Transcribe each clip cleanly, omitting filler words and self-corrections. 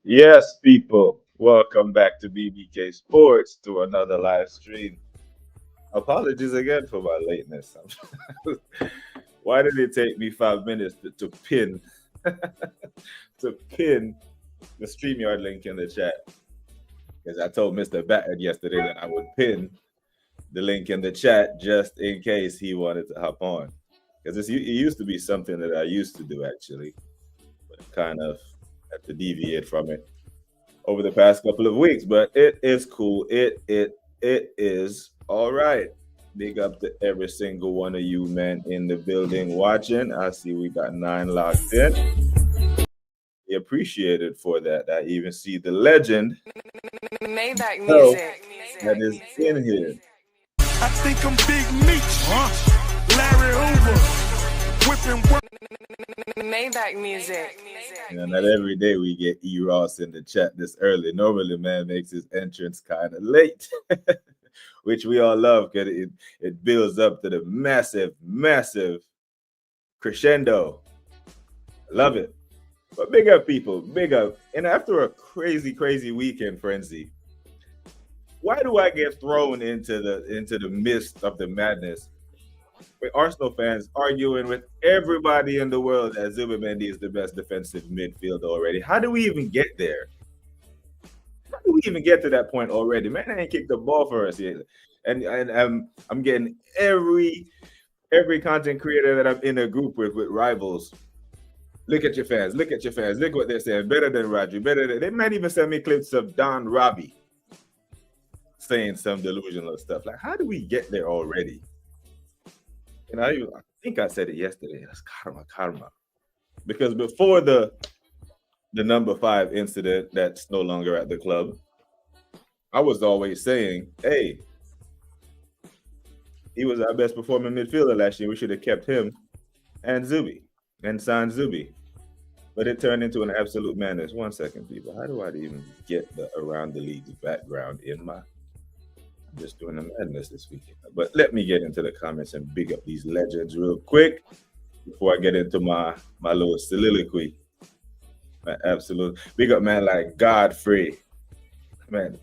Yes, people, welcome back to BBK Sports to another live stream. Apologies again for my lateness. Why did it take me 5 minutes to pin to pin the StreamYard link in the chat? Because I told Mr. Batted yesterday that I would pin the link in the chat just in case he wanted to hop on. Because it used to be something that I used to do actually, but I kind of had to deviate from it over the past couple of weeks, but it is cool. It is all right. Big up to every single one of you, man, in the building watching. I see we got 9 locked in. We appreciate it for that. I even see the legend Maybach so music. that is in here. I think I'm Big Meech, Larry Hoover, whipping work. Maybach music. Not every day we get E Ross in the chat this early. Normally, man makes his entrance kind of late, which we all love because it builds up to the massive crescendo. Love it. But big up, people, big up. And after a crazy weekend frenzy, why do I get thrown into the midst of the madness with Arsenal fans arguing with everybody in the world that Zubimendi is the best defensive midfielder already? How do we even get there? How do we even get to that point already? Man, I ain't kicked the ball for us yet. And I'm getting every content creator that I'm in a group with rivals. Look at your fans. Look at your fans. Look what they're saying. Better than Rodri. They might even send me clips of Don Robbie saying some delusional stuff. Like, how do we get there already? I think I said it yesterday. That's karma. Because before the number 5 incident that's no longer at the club, I was always saying, hey, he was our best performing midfielder last year. We should have kept him and Zubi and signed Zubi. But it turned into an absolute madness. 1 second, people. How do I even get the around the league's background in my... I'm just doing a madness this weekend. But let me get into the comments and big up these legends real quick before I get into my little soliloquy. Man, absolute big up, man, like Godfrey. Man,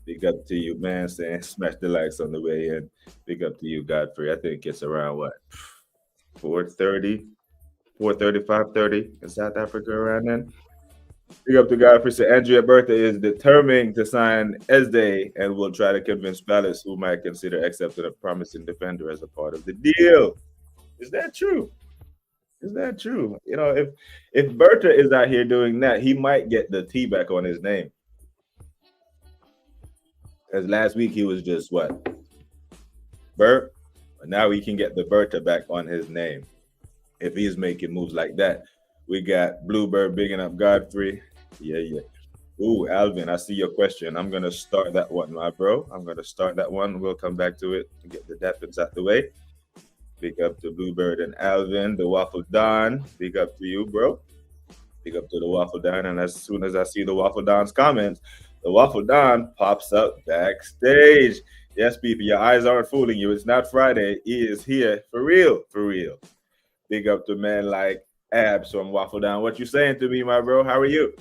big up to you, man, saying smash the likes on the way in. Big up to you, Godfrey. I think it's around what? 4:30, 4:30, 5:30 in South Africa around then. Big up to Godfrey. So Andrea Bertha is determined to sign Esde and will try to convince Palace, who might consider accepting a promising defender as a part of the deal. Is that true? Is that true? If Bertha is out here doing that, he might get the T back on his name. Because last week he was just what? Bert? But now he can get the Bertha back on his name if he's making moves like that. We got Bluebird bigging up Godfrey. Yeah. Ooh, Alvin, I see your question. I'm going to start that one, my bro. I'm going to start that one. We'll come back to it and get the dappins out the way. Big up to Bluebird and Alvin, the Waffle Don. Big up to you, bro. Big up to the Waffle Don. And as soon as I see the Waffle Don's comments, the Waffle Don pops up backstage. Yes, people, your eyes aren't fooling you. It's not Friday. He is here for real. Big up to man like Abs from Waffle Don. What you saying to me, my bro? How are you?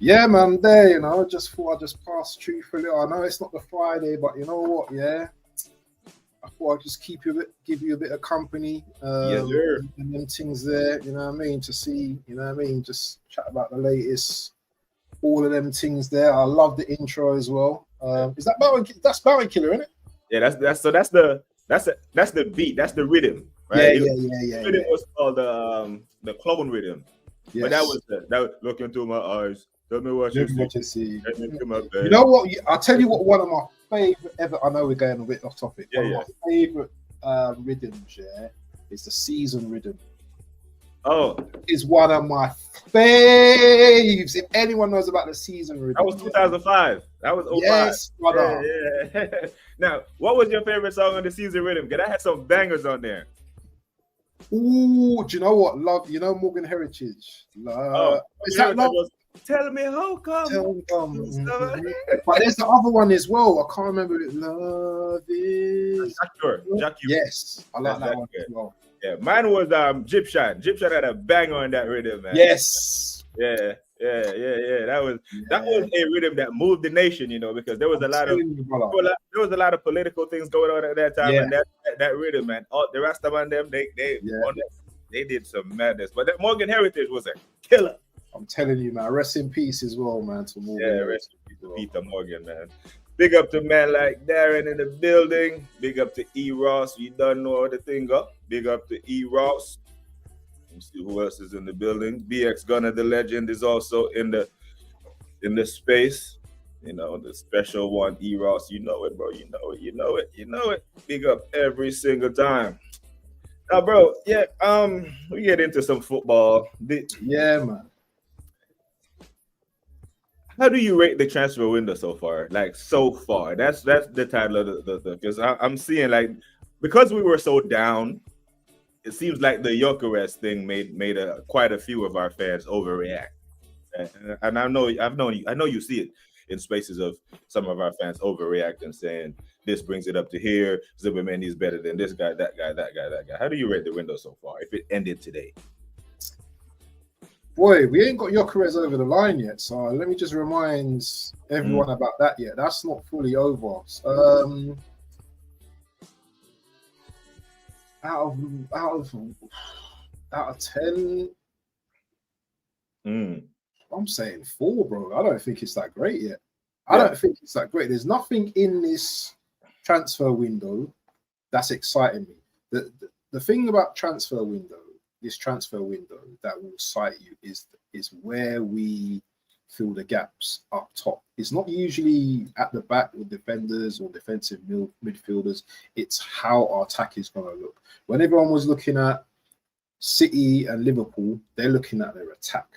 Yeah, man, there, just thought I'd just pass through for a little. I know it's not the Friday, but you know what, yeah? I thought I'd just give you a bit of company. Yes, sir. And them things there, you know what I mean? To see, you know what I mean? Just chat about the latest, all of them things there. I love the intro as well. Is that that's Bounty Killer, isn't it? Yeah, that's the beat, that's the rhythm, right? Yeah. The rhythm was called the clone rhythm. Yes. But that was look into my eyes. Tell me what you see. You know what? I'll tell you what. One of my favorite ever. I know we're going a bit off topic. One of my favorite rhythms, is the season rhythm. Oh, is one of my faves. If anyone knows about the season rhythm, that was 2005. That was 05. Yes, brother. Yeah. Now, what was your favorite song on the season rhythm? Because I had some bangers on there. Ooh, do you know what? Love, Morgan Heritage. Is that love? Tell me how come. But there's the other one as well. I can't remember it. Love is. Jack. Yes, I like that one as well. Yeah, mine was Gypshan. Gypshan had a bang on that rhythm, man. Yes. Yeah. Yeah. That was a rhythm that moved the nation, because there was I'm a lot of telling you, brother. there was a lot of political things going on at that time, Yeah. and that rhythm, man. All the rest of them, Yeah. they did some madness. But that Morgan Heritage was a killer. I'm telling you, man. Rest in peace as well, man. To Morgan. Yeah, rest in peace to Peter Morgan, man. Big up to man like Darren in the building. Big up to E. Ross. You don't know the thing up. Big up to E. Ross. Let's see who else is in the building. BX Gunner, the legend, is also in the space. The special one, E. Ross. You know it, bro. You know it. Big up every single time. Now, bro, yeah, we get into some football. Yeah, man. How do you rate the transfer window so far? Like so far, that's the title of the because I'm seeing like because we were so down, it seems like the gyokeres thing made quite a few of our fans overreact, and I know you see it in spaces of some of our fans overreacting, saying this brings it up to here. Zimmerman is better than this guy, that guy, that guy, that guy. How do you rate the window so far? If it ended today. Boy, we ain't got Gyokeres over the line yet, so let me just remind everyone about that yet. That's not fully over. Out of 10, I'm saying 4, bro. I don't think it's that great yet. I don't think it's that great. There's nothing in this transfer window that's exciting me. The thing about this transfer window that will excite you is where we fill the gaps up top. It's not usually at the back with defenders or defensive midfielders. It's how our attack is going to look. When everyone was looking at City and Liverpool, they're looking at their attack.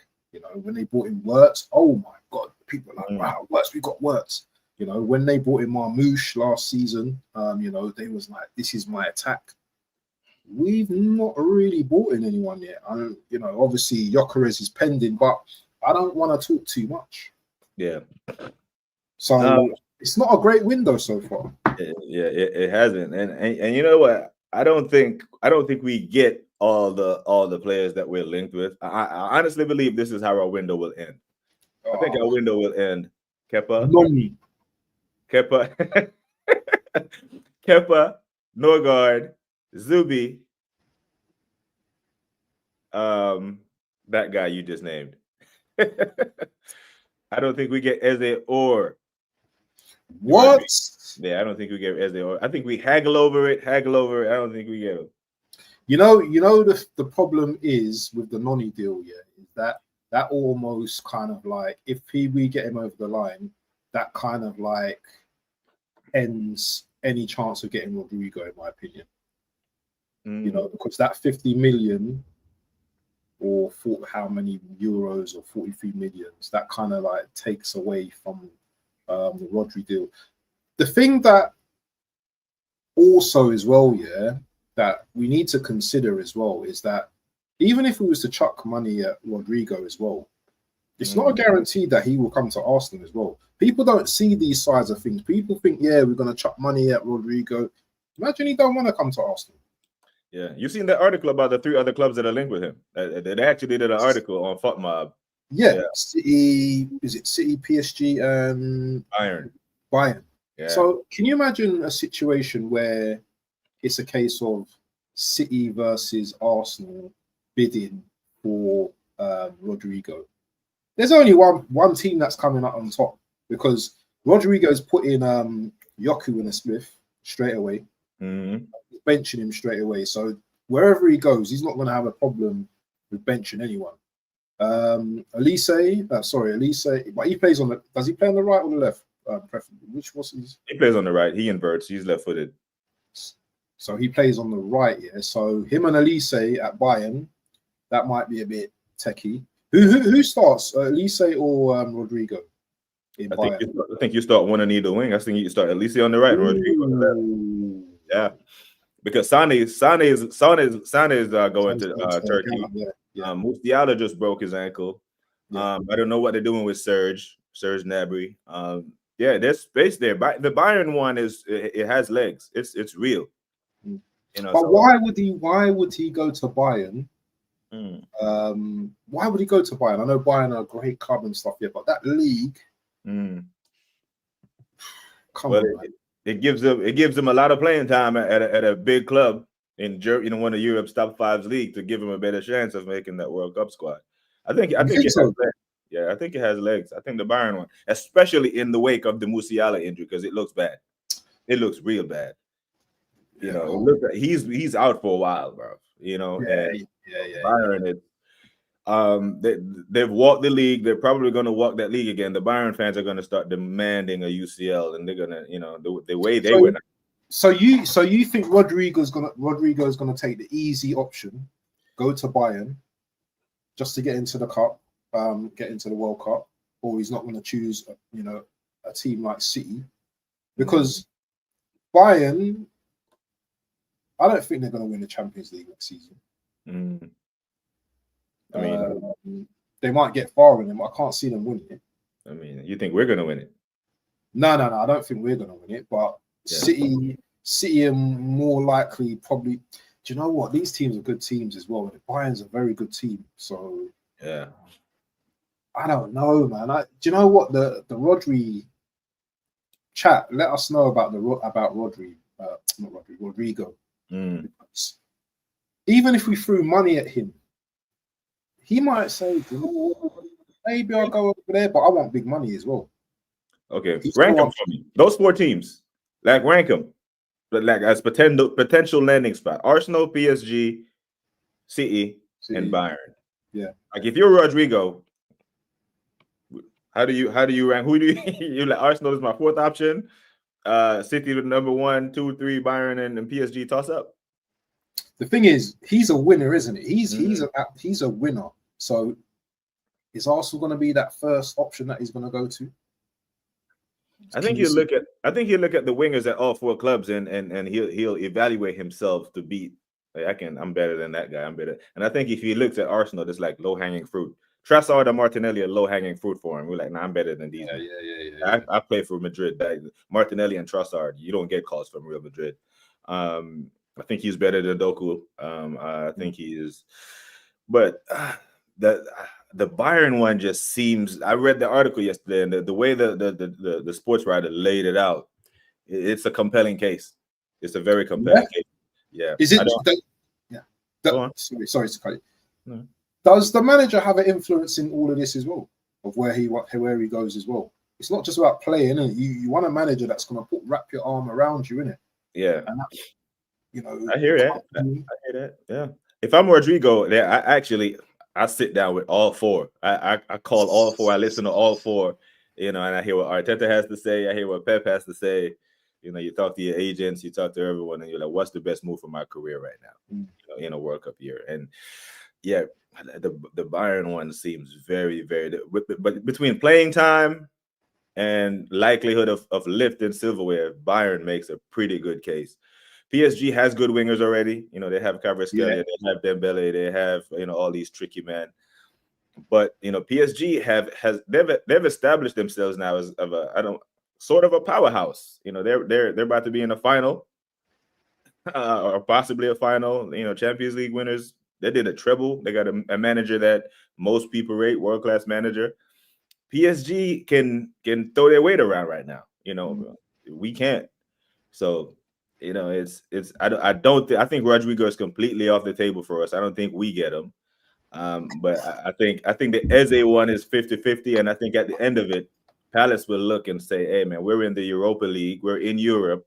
When they brought in Wirtz, oh my God, people are like, wow, Wirtz, we got Wirtz. When they brought in Marmoush last season, they was like, this is my attack. We've not really bought in anyone yet. Obviously Gyokeres is pending, but I don't want to talk too much. Yeah. So it's not a great window so far. Yeah, it hasn't. And you know what? I don't think we get all the players that we're linked with. I honestly believe this is how our window will end. I think our window will end. Kepa, Norgard, Zubi, that guy you just named. I don't think we get Eze or what? Yeah, I don't think we get Eze or I think we haggle over it. I don't think we get him. The problem is with the Noni deal, is that almost kind of like if we get him over the line, that kind of like ends any chance of getting Rodrigo, in my opinion. Because that 50 million or how many euros or 43 millions, that kind of like takes away from the Rodri deal. The thing that also as well, that we need to consider as well is that even if we was to chuck money at Rodrigo as well, it's not a guarantee that he will come to Arsenal as well. People don't see these sides of things. People think, we're going to chuck money at Rodrigo. Imagine he don't want to come to Arsenal. Yeah, you've seen the article about the 3 other clubs that are linked with him. They actually did an article on FotMob. Yeah, City, is it City, PSG, and Bayern. Yeah. So can you imagine a situation where it's a case of City versus Arsenal bidding for Rodrigo? There's only one team that's coming up on top because Rodrigo's put in Yoku in a spliff straight away. Benching him straight away. So wherever he goes, he's not going to have a problem with benching anyone. Elise, but he plays on the. Does he play on the right or the left? Preferably. Which was his? He plays on the right. He inverts. He's left-footed. So he plays on the right. Yeah. So him and Elise at Bayern, that might be a bit techie. Who starts? Elise or Rodrigo? I think you start one on either wing. I think you start Elise on the right and Rodrigo on the left. Yeah. Because Sane is going to Turkey. Musiala just broke his ankle. I don't know what they're doing with Serge Gnabry. There's space there. The Bayern one it has legs. It's real. But why would he go to Bayern Why would he go to Bayern? I know Bayern are a great club and stuff, yeah, but that league, come Well, on, man. it gives them a lot of playing time at a big club in one of Europe's top 5 league to give him a better chance of making that World Cup squad. I think You it think has so? legs. Yeah, I think it has legs. I think the Bayern one, especially in the wake of the Musiala injury, because it looks bad. It looks real bad. You know, it looks like he's out for a while, bro. You know, and Bayern, they've walked the league. They're probably going to walk that league again. The Bayern fans are going to start demanding a UCL, and they're going to, the way they went. So you think Rodrigo's gonna take the easy option, go to Bayern, just to get into the cup, get into the World Cup, or he's not going to choose, a team like City, because Bayern, I don't think they're going to win the Champions League next season. I mean, they might get far in it, but I can't see them winning it. I mean, you think we're going to win it? No, I don't think we're going to win it, but City are more likely probably. Do you know what? These teams are good teams as well. And Bayern's a very good team. So yeah, I don't know, man. Do you know what the Rodri chat? Let us know about Rodri, not Rodri, Rodrigo. Because even if we threw money at him, he might say, maybe I'll go over there, but I want big money as well. Okay, rank them for me. Those 4 teams, rank them, but as potential landing spot: Arsenal, PSG, City, and Bayern. Yeah. If you're Rodrigo, how do you rank? Who do you like? Arsenal is my 4th option. City the number 1, 2, 3, Bayern and PSG toss up. The thing is, he's a winner, isn't it? He's a winner. So is Arsenal going to be that first option that he's going to go to? I think he'll look at the wingers at all 4 clubs and he'll evaluate himself to beat. I'm better than that guy. I'm better. And I think if he looks at Arsenal, it's like low hanging fruit. Trossard and Martinelli are low hanging fruit for him. We're like, I'm better than these. Yeah. I play for Madrid. Martinelli and Trossard, you don't get calls from Real Madrid. I think he's better than Doku. I think he is, but the Bayern one just seems. I read the article yesterday, and the way the sports writer laid it out, it's a compelling case. It's a very compelling case. Yeah. Is it? Sorry to cut you. No. Does the manager have an influence in all of this as well, of where he goes as well? It's not just about playing. You want a manager that's going to wrap your arm around you, innit? Yeah. And I hear that. I hear that. Yeah. If I'm Rodrigo, I sit down with all 4. I call all 4. I listen to all 4. And I hear what Arteta has to say. I hear what Pep has to say. You talk to your agents, you talk to everyone, and you're like, what's the best move for my career right now? In a World Cup year. And yeah, the Bayern one seems very, very. But between playing time and likelihood of lifting silverware, Bayern makes a pretty good case. PSG has good wingers already. They have Kvaratskhelia, they have Dembele, they have all these tricky men. But PSG they've established themselves now as sort of a powerhouse. They're about to be in a final, or possibly a final. Champions League winners. They did a treble. They got a manager that most people rate, world-class manager. PSG can throw their weight around right now. We can't. So I think Rodrigo is completely off the table for us. I don't think we get him. But I think the Eze one is 50-50, and I think at the end of it, Palace will look and say, hey man, we're in the Europa League, we're in Europe.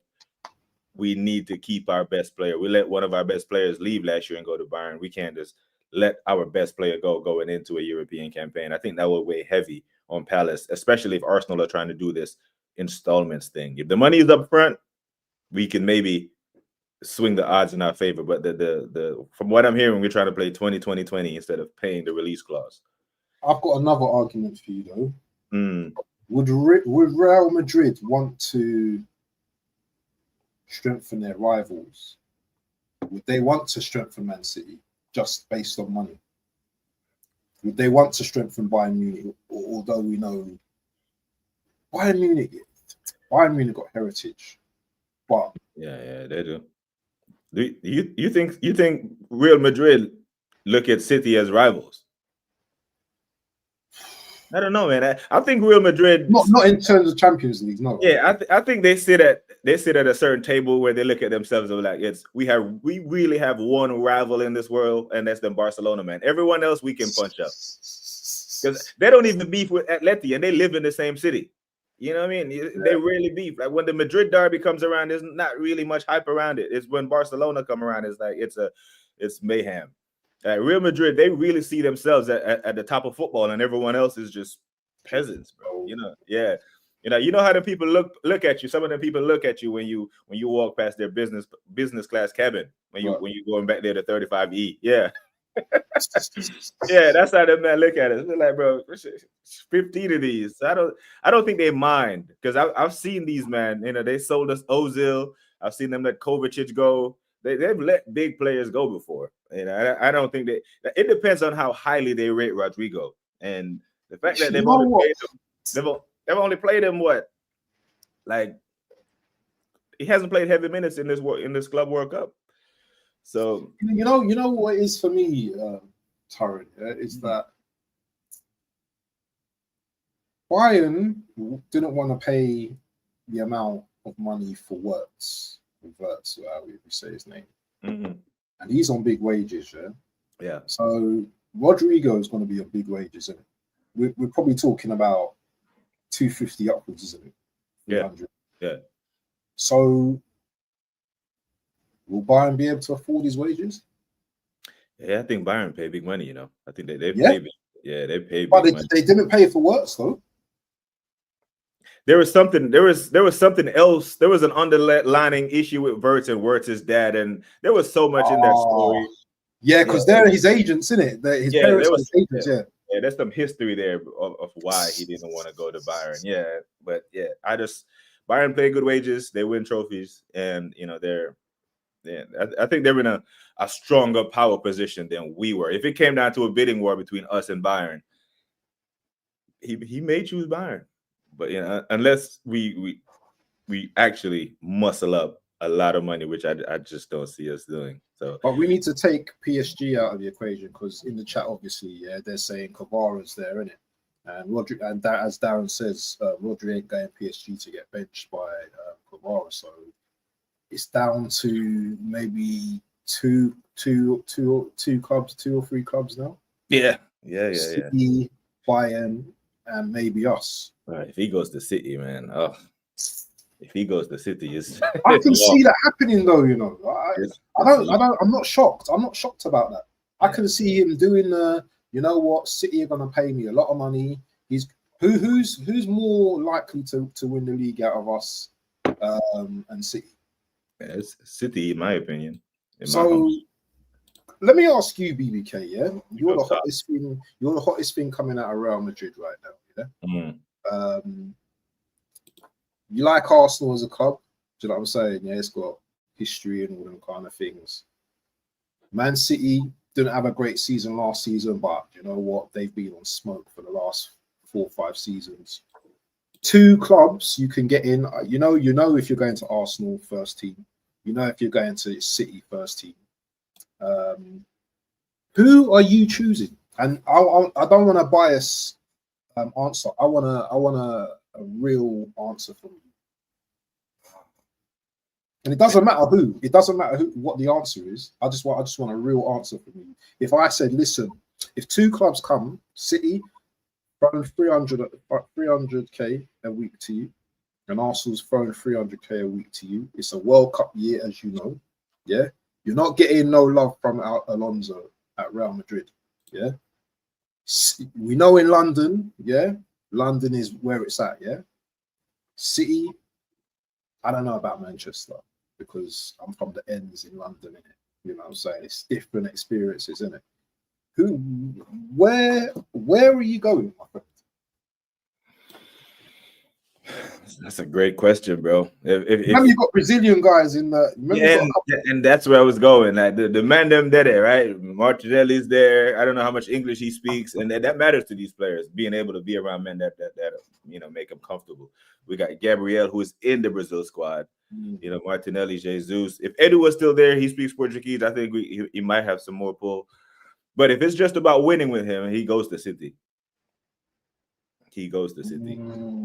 We need to keep our best player. We let one of our best players leave last year and go to Bayern. We can't just let our best player go going into a European campaign. I think that will weigh heavy on Palace, especially if Arsenal are trying to do this installments thing. If the money is up front, we can maybe swing the odds in our favor. But the from what I'm hearing, we're trying to play 20-20-20 instead of paying the release clause. I've got another argument for you though. Would Real Madrid want to strengthen their rivals? Would they want to strengthen Man City just based on money? Would they want to strengthen Bayern Munich? Although we know Bayern Munich got heritage, but yeah, they do. You think Real Madrid look at City as rivals. I don't know, man. I think Real Madrid. Not in terms of Champions League, no. Yeah, I think they sit at a certain table where they look at themselves and like, we really have one rival in this world, and that's them Barcelona, man. Everyone else we can punch up because they don't even beef with Atleti, and they live in the same city. You know what I mean? They rarely beef. Like when the Madrid derby comes around, there's not really much hype around it. It's when Barcelona come around, it's like it's mayhem. Real Madrid, they really see themselves at the top of football, and everyone else is just peasants, bro. You know, yeah. You know how the people look at you. Some of them people look at you when you walk past their business class cabin when you going back there to 35E. Yeah. Yeah, that's how them man look at it. They're like, bro, 15 of these. So I don't think they mind because I've seen these man. You know, they sold us Ozil. I've seen them let Kovacic go. They've let big players go before. You know, I don't think it depends on how highly they rate Rodrigo and the fact that they've only played him what, like he hasn't played heavy minutes in this Club World Cup. So you know what is for me, Taryn, is that Bayern didn't want to pay the amount of money for Wirtz, how we say his name, and he's on big wages, yeah. So Rodrigo is going to be on big wages, isn't it? We're probably talking about 250 upwards, isn't it? 300. Yeah. So will Bayern be able to afford his wages? Yeah, I think Bayern pay big money. You know, I think they pay. They pay. But big money. They didn't pay for Wirtz though. There was something else. There was an underlining issue with Wirtz and Wirtz's dad, and there was so much in that story. Yeah, because they're his agents, isn't it? His parents were his agents, Yeah, there's some history there of why he didn't want to go to Bayern. Yeah, but yeah, Bayern pay good wages, they win trophies, and you know I think they're in a stronger power position than we were. If it came down to a bidding war between us and Bayern, he may choose Bayern. But you know, unless we actually muscle up a lot of money, which I just don't see us doing. So, but we need to take PSG out of the equation because in the chat, obviously, they're saying Kvara's there, isn't it? And Rodri, and that, as Darren says, Rodri ain't going PSG to get benched by Kvara. So it's down to maybe two clubs, 2 or 3 clubs now. Yeah. City, Bayern, and maybe us. Right. If he goes to City, man. Oh, if he goes to City, I can see that happening though. You know, I'm not shocked. I'm not shocked about that. I can see him doing you know what? City are going to pay me a lot of money. Who's more likely to win the league out of us and City? Yeah, it's City, in my opinion. So let me ask you, BBK. Yeah, you're the hottest thing. You're the hottest thing coming out of Real Madrid right now. Yeah. You like Arsenal as a club? Do you know what I'm saying? Yeah, it's got history and all them kind of things. Man City didn't have a great season last season, but you know what? They've been on smoke for the last 4 or 5 seasons. 2 clubs you can get in. You know if you're going to Arsenal first team. You know if you're going to City first team. Who are you choosing? And I don't want a bias answer. I want a real answer from you. And it doesn't matter who. It doesn't matter what the answer is. I just want a real answer from you. If I said, listen, if 2 clubs come, City, throwing 300k a week to you, and Arsenal's throwing 300k a week to you, it's a World Cup year, as you know. Yeah, you're not getting no love from Alonso at Real Madrid. Yeah, we know in London. Yeah, London is where it's at. Yeah, City. I don't know about Manchester because I'm from the ends in London, innit? You know what I'm saying? It's different experiences, isn't it? Where are you going, my friend? That's a great question, bro. Remember, you got Brazilian guys in the. And that's where I was going. Like the man them did it, right? Martinelli's there. I don't know how much English he speaks, and that matters to these players. Being able to be around men that make them comfortable. We got Gabriel, who is in the Brazil squad. You know, Martinelli, Jesus. If Edu was still there, he speaks Portuguese. I think he might have some more pull. But if it's just about winning with him, he goes to City. He goes to City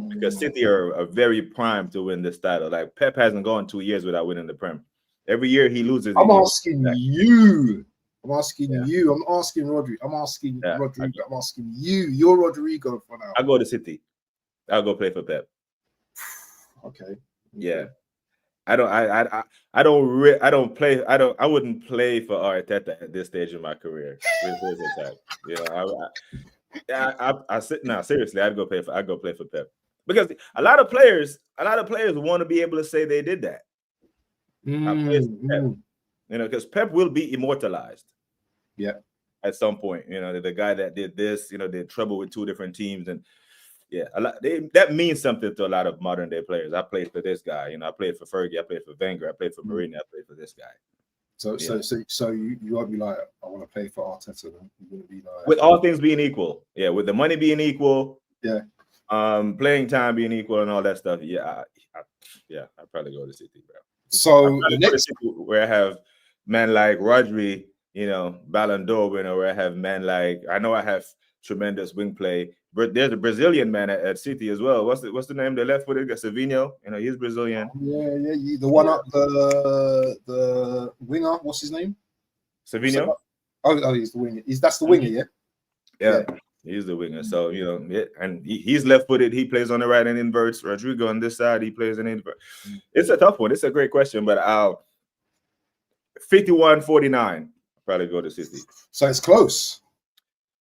because City are very primed to win this title. Like Pep hasn't gone 2 years without winning the Prem. Every year he loses. I'm asking you. I'm asking Yeah. you. I'm asking Rodri. I'm asking Yeah, Rodrigo. I'm asking you. You're Rodrigo for now. I go to City. I'll go play for Pep. Okay. Yeah. I wouldn't play for Arteta at this stage in my career. You know, seriously, I'd go play for Pep. Because a lot of players want to be able to say they did that. I played for Pep. You know, because Pep will be immortalized. Yeah. At some point, you know, the guy that did this, you know, did trouble with 2 different teams, and yeah, that means something to a lot of modern day players. I played for this guy, you know, I played for Fergie, I played for Wenger, I played for Mourinho, I played for this guy. So you won't be like, I want to play for Arteta. Then you're gonna be like, with all things being equal, yeah, with the money being equal, yeah, playing time being equal, and all that stuff, yeah, I'd probably go to City, bro. So the next where I have men like Rodri, you know, Ballon d'Or winner, where I have men like, I know I have tremendous wing play, but there's a Brazilian man at City as well. What's the name? The left footed Savinho, you know, he's Brazilian. Yeah, the one up the winger. What's his name? Savinho. Oh, he's the winger. That's the winger, yeah. He's the winger. So, you know, yeah, and he's left-footed. He plays on the right and inverts. Rodrigo on this side, he plays an invert. It's a tough one. It's a great question, but I'll 51-49. Probably go to City. So it's close.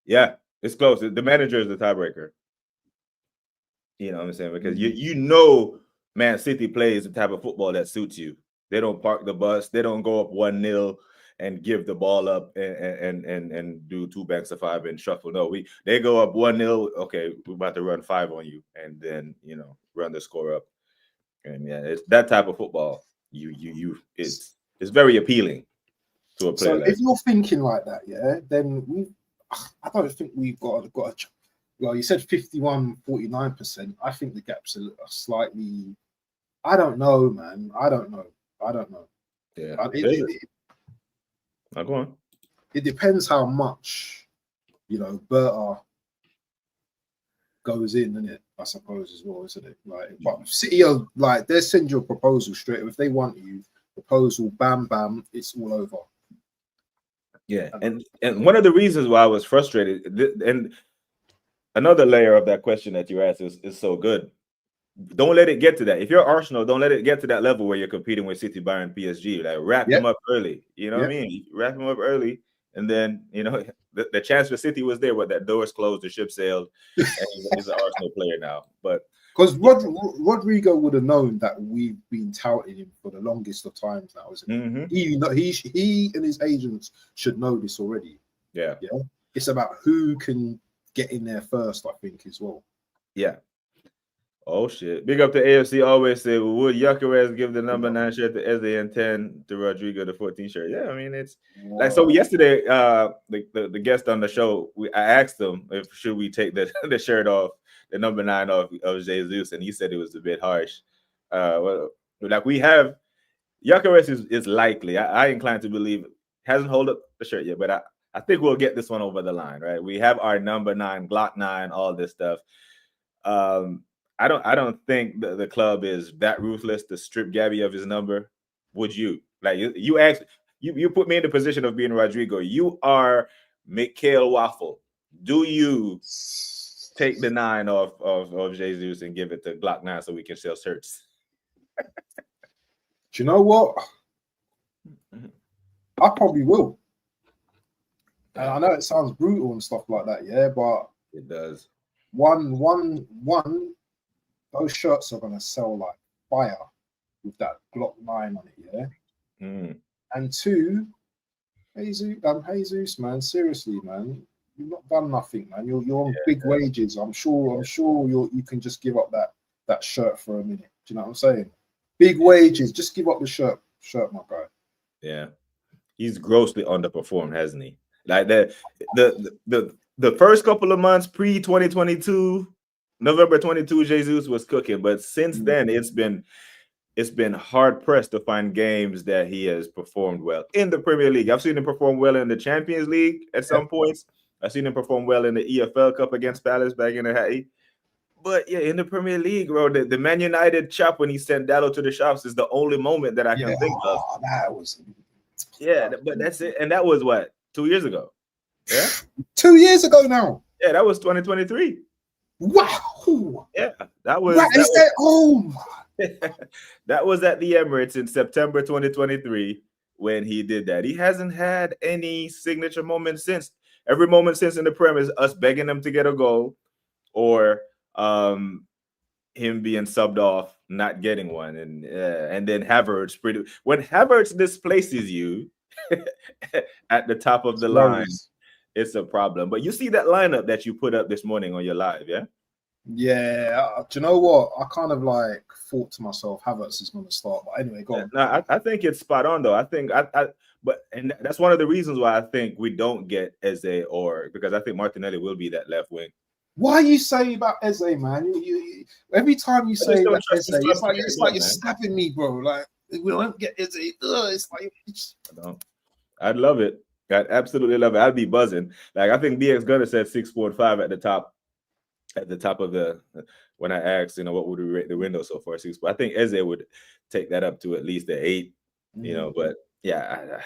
Yeah, it's close. The manager is the tiebreaker. You know what I'm saying? Because you know, Man City plays the type of football that suits you. They don't park the bus. They don't go up 1-0 and give the ball up and do 2 banks of 5 and shuffle. No, they go up 1-0. Okay, we're about to run 5 on you, and then, you know, run the score up. And yeah, it's that type of football. It's very appealing to a player. So if you're thinking like that, yeah, then I don't think we've got a. Well, you said 51-49%. I think the gap's a slightly. I don't know, man. I don't know. Yeah. Go on. It depends how much, you know, Berta goes in, isn't it? I suppose as well, isn't it? Like, but City are like, they send you a proposal straight. If they want you, proposal, bam, bam, it's all over. Yeah, and one of the reasons why I was frustrated, and another layer of that question that you asked is so good. Don't let it get to that. If you're Arsenal, don't let it get to that level where you're competing with City, Bayern, PSG. Like, wrap them up early. You know what I mean? Wrap them up early, and then, you know, the chance for City was there, but that door's closed, the ship sailed, and he's an Arsenal player now. But because Rodrigo would have known that we've been touting him for the longest of times now, isn't it? He and his agents should know this already. Yeah. It's about who can get in there first, I think, as well. Yeah. Oh shit! Big up to AFC. Always say, well, would gyokeres give the number 9 shirt to Eze and 10 to Rodrigo the 14 shirt? Yeah, I mean, it's like, so yesterday, the guest on the show, I asked him if should we take the shirt off, the number 9 off of Jesus, and he said it was a bit harsh. Well, like, we have gyokeres is likely. I incline to believe, hasn't hold up the shirt yet, but I think we'll get this one over the line, right? We have our number 9, Glock 9, all this stuff. I don't think the club is that ruthless to strip Gabby of his number. Would you? Like, you put me in the position of being Rodrigo. You are Mikhail Waffle. Do you take the 9 off of Jesus and give it to Glock 9 so we can sell shirts? Do you know what? I probably will. And I know it sounds brutal and stuff like that, yeah, but it does. One, those shirts are gonna sell like fire with that Glock 9 on it, yeah. And 2, Jesus, man, seriously, man, you've not done nothing, man. You're on big wages. I'm sure you can just give up that shirt for a minute. Do you know what I'm saying? Big wages, just give up the shirt, my guy. Yeah, he's grossly underperformed, hasn't he? Like the first couple of months pre-2022, November 22, Jesus was cooking, but since then it's been it's been hard pressed to find games that he has performed well in the Premier League. I've seen him perform well in the Champions League at some points. I've seen him perform well in the EFL Cup against Palace back in the day. But yeah, in the Premier League, bro, the Man United chop when he sent Dallo to the shops is the only moment that I can think of. That was but that's it. And that was what, 2 years ago? Yeah, 2 years ago now. Yeah, that was 2023. Wow. Yeah, that was. That was at the Emirates in September 2023 when he did that. He hasn't had any signature moments since. Every moment since in the Prem is us begging him to get a goal, or him being subbed off, not getting one, and then Havertz. When Havertz displaces you at the top of the line, it's a problem. But you see that lineup that you put up this morning on your live, yeah? Yeah. Do you know what? I kind of like thought to myself, Havertz is going to start. But anyway, go on. No, I think it's spot on though. I think and that's one of the reasons why I think we don't get Eze, or because I think Martinelli will be that left wing. Why you say about Eze, man? You every time you say that Eze, it's like you're stabbing me, bro. Like we don't get Eze. It's like I don't. I'd love it. I'd absolutely love it. I'd be buzzing. Like I think BX Gunner said 6.5 at the top. At the top of the, when I asked, what would we rate the window so far? 6. But I think Eze would take that up to at least an 8. But yeah.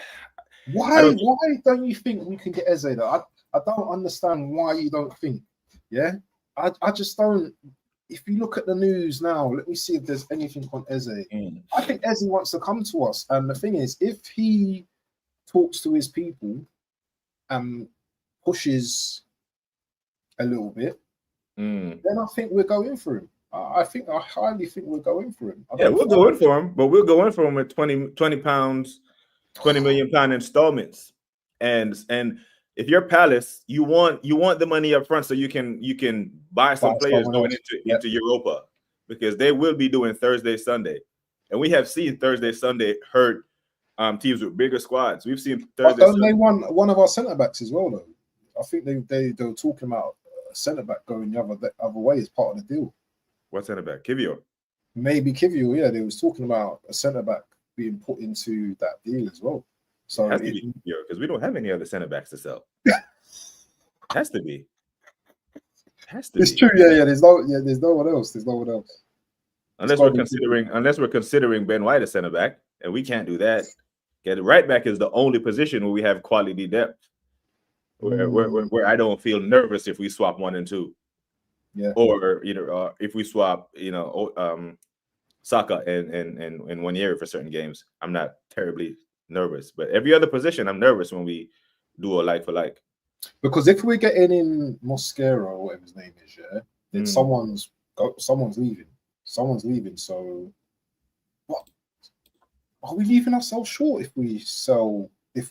Why don't you think we can get Eze though? I don't understand why you don't think. Yeah, I just don't. If you look at the news now, let me see if there's anything on Eze. I think Eze wants to come to us, and the thing is, if he talks to his people and pushes a little bit, then I think we're going for him. I highly think we're going for him. We'll go in for him, but we'll go in for him with 20 million pound installments. And if you're Palace, you want the money up front so you can buy some players going into Europa, because they will be doing Thursday, Sunday. And we have seen Thursday, Sunday hurt teams with bigger squads. We've seen Thursday. But don't they want one of our centre backs as well, though? I think they were talking about centre back going the other way as part of the deal. What centre back? Kivior? Maybe Kivior, yeah. They was talking about a centre back being put into that deal as well. So it has to be Kivior, because we don't have any other centre backs to sell. Has to be. It's true, yeah. There's no one else. Unless we're considering Ben White a centre back, and we can't do that. Yeah, the right back is the only position where we have quality depth. Where I don't feel nervous if we swap 1 and 2, or if we swap Saka in 1 year for certain games, I'm not terribly nervous. But every other position, I'm nervous when we do a like for like. Because if we're getting in Mosquera or whatever his name is, then someone's leaving. So what? Are we leaving ourselves short if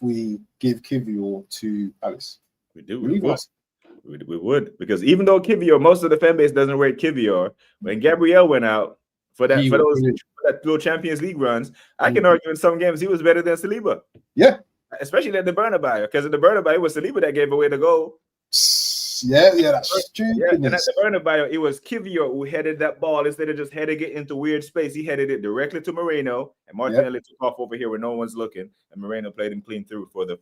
we give Kivior to Palace? We do. We would, because even though Kivior, most of the fan base doesn't rate Kivior, when Gabriel went out for those little Champions League runs, I can argue in some games he was better than Saliba. Yeah. Especially at the Bernabeu, because at the Bernabeu it was Saliba that gave away the goal. Yeah, that's true. Yeah, and at the Bernabeu, it was Kivior who headed that ball instead of just heading it into weird space. He headed it directly to Moreno, and Martinelli took off over here where no one's looking, and Moreno played him clean through for the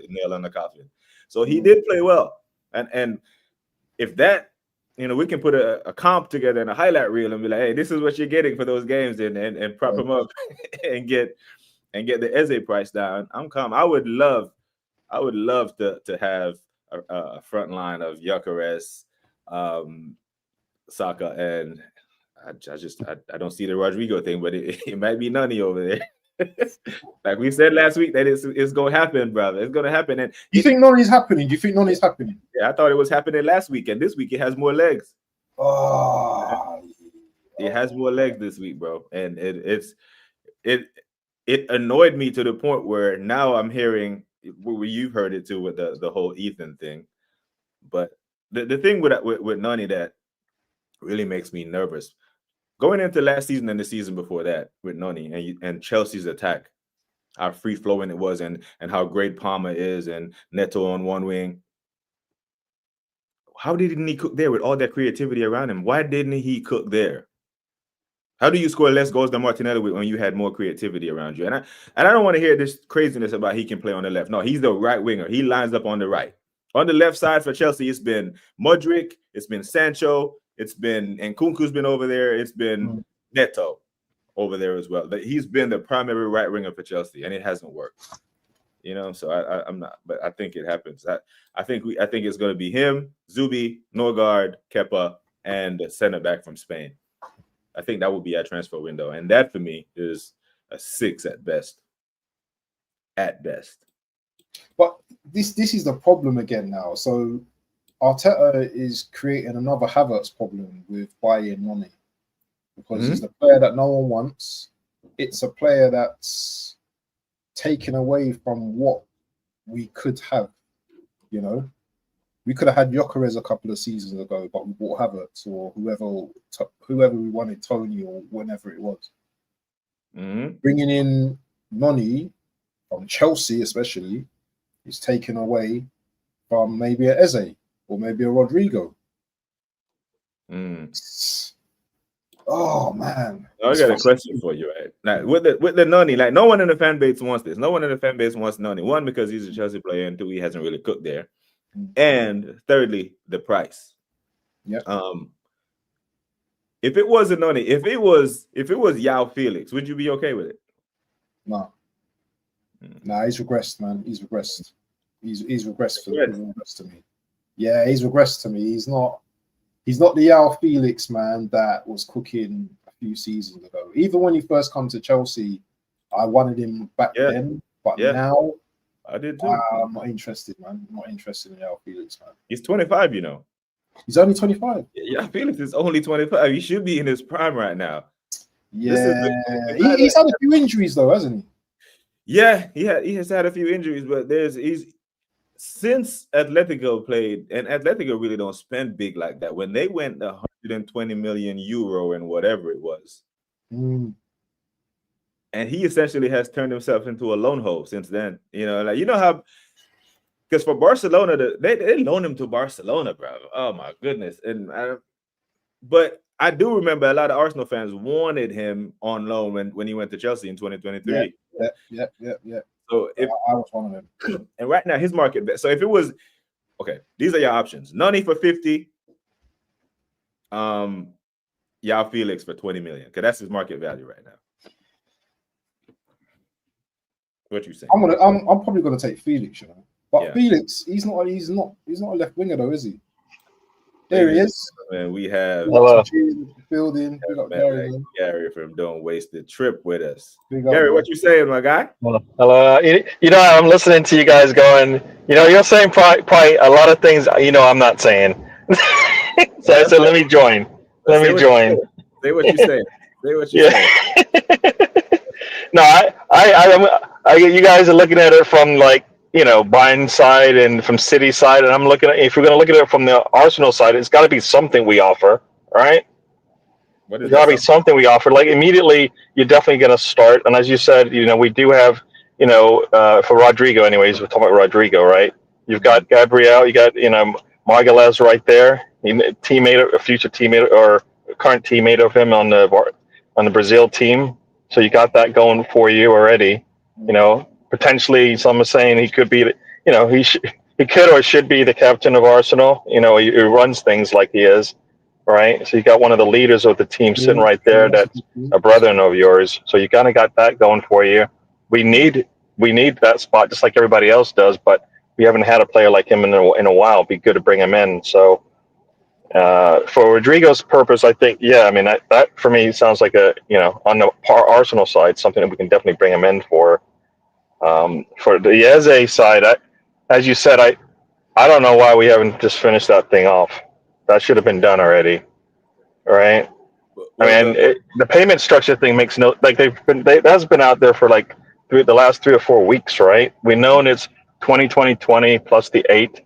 nail on the coffin. So he did play well, and if that, we can put a comp together and a highlight reel and be like, hey, this is what you're getting for those games, and prop him up and get the Eze price down. I'm calm. I would love to have a front line of Gyokeres, Saka, and I don't see the Rodrigo thing, but it might be Nani over there. Like we said last week, that it's going to happen, brother. It's going to happen. And you think Nani's happening? Do you think Nani's happening? Yeah, I thought it was happening last week, and this week it has more legs. It has more legs this week, bro, and it annoyed me to the point where now I'm hearing, where you've heard it too with the whole Ethan thing. But the thing with Nani that really makes me nervous, going into last season and the season before that with Nani and Chelsea's attack, how free flowing it was, and how great Palmer is, and Neto on one wing. How didn't he cook there with all that creativity around him? Why didn't he cook there? How do you score less goals than Martinelli when you had more creativity around you? And I don't want to hear this craziness about he can play on the left. No, he's the right winger. He lines up on the right. On the left side for Chelsea, it's been Modric, it's been Sancho, it's been Nkunku's been over there, it's been Neto over there as well. He's been the primary right winger for Chelsea, and it hasn't worked. You know, so I'm not, but I think it happens. I think it's going to be him, Zubi, Norgard, Kepa, and the center back from Spain. I think that would be our transfer window, and that for me is a 6 at best. At best. But this is the problem again now. So Arteta is creating another Havertz problem with buying money because he's the player that no one wants. It's a player that's taken away from what we could have. You know, we could have had Gyokeres a couple of seasons ago, but we bought Havertz or whoever we wanted, Tony or whenever it was. Bringing in Noni from Chelsea, especially, is taken away from maybe a Eze or maybe a Rodrigo. Oh man! I got a question for you, right? Now, with the Noni, like no one in the fan base wants this. No one in the fan base wants Noni. One, because he's a Chelsea player, and two, he hasn't really cooked there. And thirdly, the price. Yeah. If it wasn't Noni, if it was Yao Felix, would you be okay with it? No. Nah, he's regressed, man. He's regressed. He's regressed to me. Yeah, he's regressed to me. He's not the Yao Felix, man, that was cooking a few seasons ago. Even when he first come to Chelsea, I wanted him back then, but now I did too. I'm not interested, man. I'm not interested in Yao Felix, man. He's 25, you know. He's only 25. Yeah, Felix is only 25. He should be in his prime right now. Yeah, he's had a few injuries though, hasn't he? Yeah, he has had a few injuries, but since Atletico played, and Atletico really don't spend big like that. When they went 120 million euro and whatever it was, and he essentially has turned himself into a lone wolf since then. You know, like how, because for Barcelona, they loaned him to Barcelona, bro. Oh my goodness! But I do remember a lot of Arsenal fans wanted him on loan when he went to Chelsea in 2023. Yeah. So if I was one of them. And right now his market. So if it was okay, these are your options: Nani for 50, Yao Felix for 20 million, because that's his market value right now. What you saying? I'm probably gonna take Felix, you know. But Felix, he's not a left winger though, is he? There he is. And we have building. Gary from Don't Waste the Trip with us. Gary, what you saying, my guy? Hello. You know, I'm listening to you guys going, you're saying probably a lot of things, I'm not saying. So let me join. Let me join. Say what you say. Say what you say. No, I you guys are looking at it from buying side and from City side, and I'm looking at, if you're going to look at it from the Arsenal side, it's got to be something we offer, right? There's got to be something we offer. Like immediately, you're definitely going to start. And as you said, we do have, for Rodrigo, anyways, we're talking about Rodrigo, right? You've got Gabriel, you got Margalez right there, a future teammate or current teammate of him on the Brazil team. So you got that going for you already. Potentially, some are saying he could be, he could or should be the captain of Arsenal. He runs things like he is, right? So you got one of the leaders of the team sitting right there. That's a brethren of yours. So you kind of got that going for you. We need that spot just like everybody else does, but we haven't had a player like him in a while. It'd be good to bring him in. So for Rodrigo's purpose, I think, that for me sounds like on the Arsenal side, something that we can definitely bring him in for. For the Eze side, as you said, I don't know why we haven't just finished that thing off. That should have been done already, right? The payment structure thing makes that's been out there for the last 3 or 4 weeks, right? We know it's 20 plus the 8.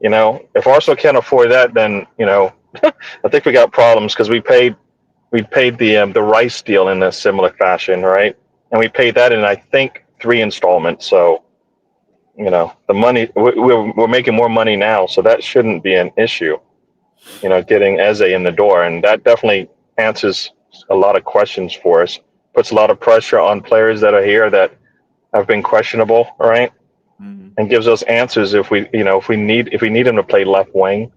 If Arsenal can't afford that, then I think we got problems, because we paid the Rice deal in a similar fashion, right? And we paid that in, I think, 3 installments. So the money, we're making more money now, so that shouldn't be an issue, getting Eze in the door. And that definitely answers a lot of questions for us. Puts a lot of pressure on players that are here that have been questionable, right? Mhm. And gives us answers if we need him to play left wing,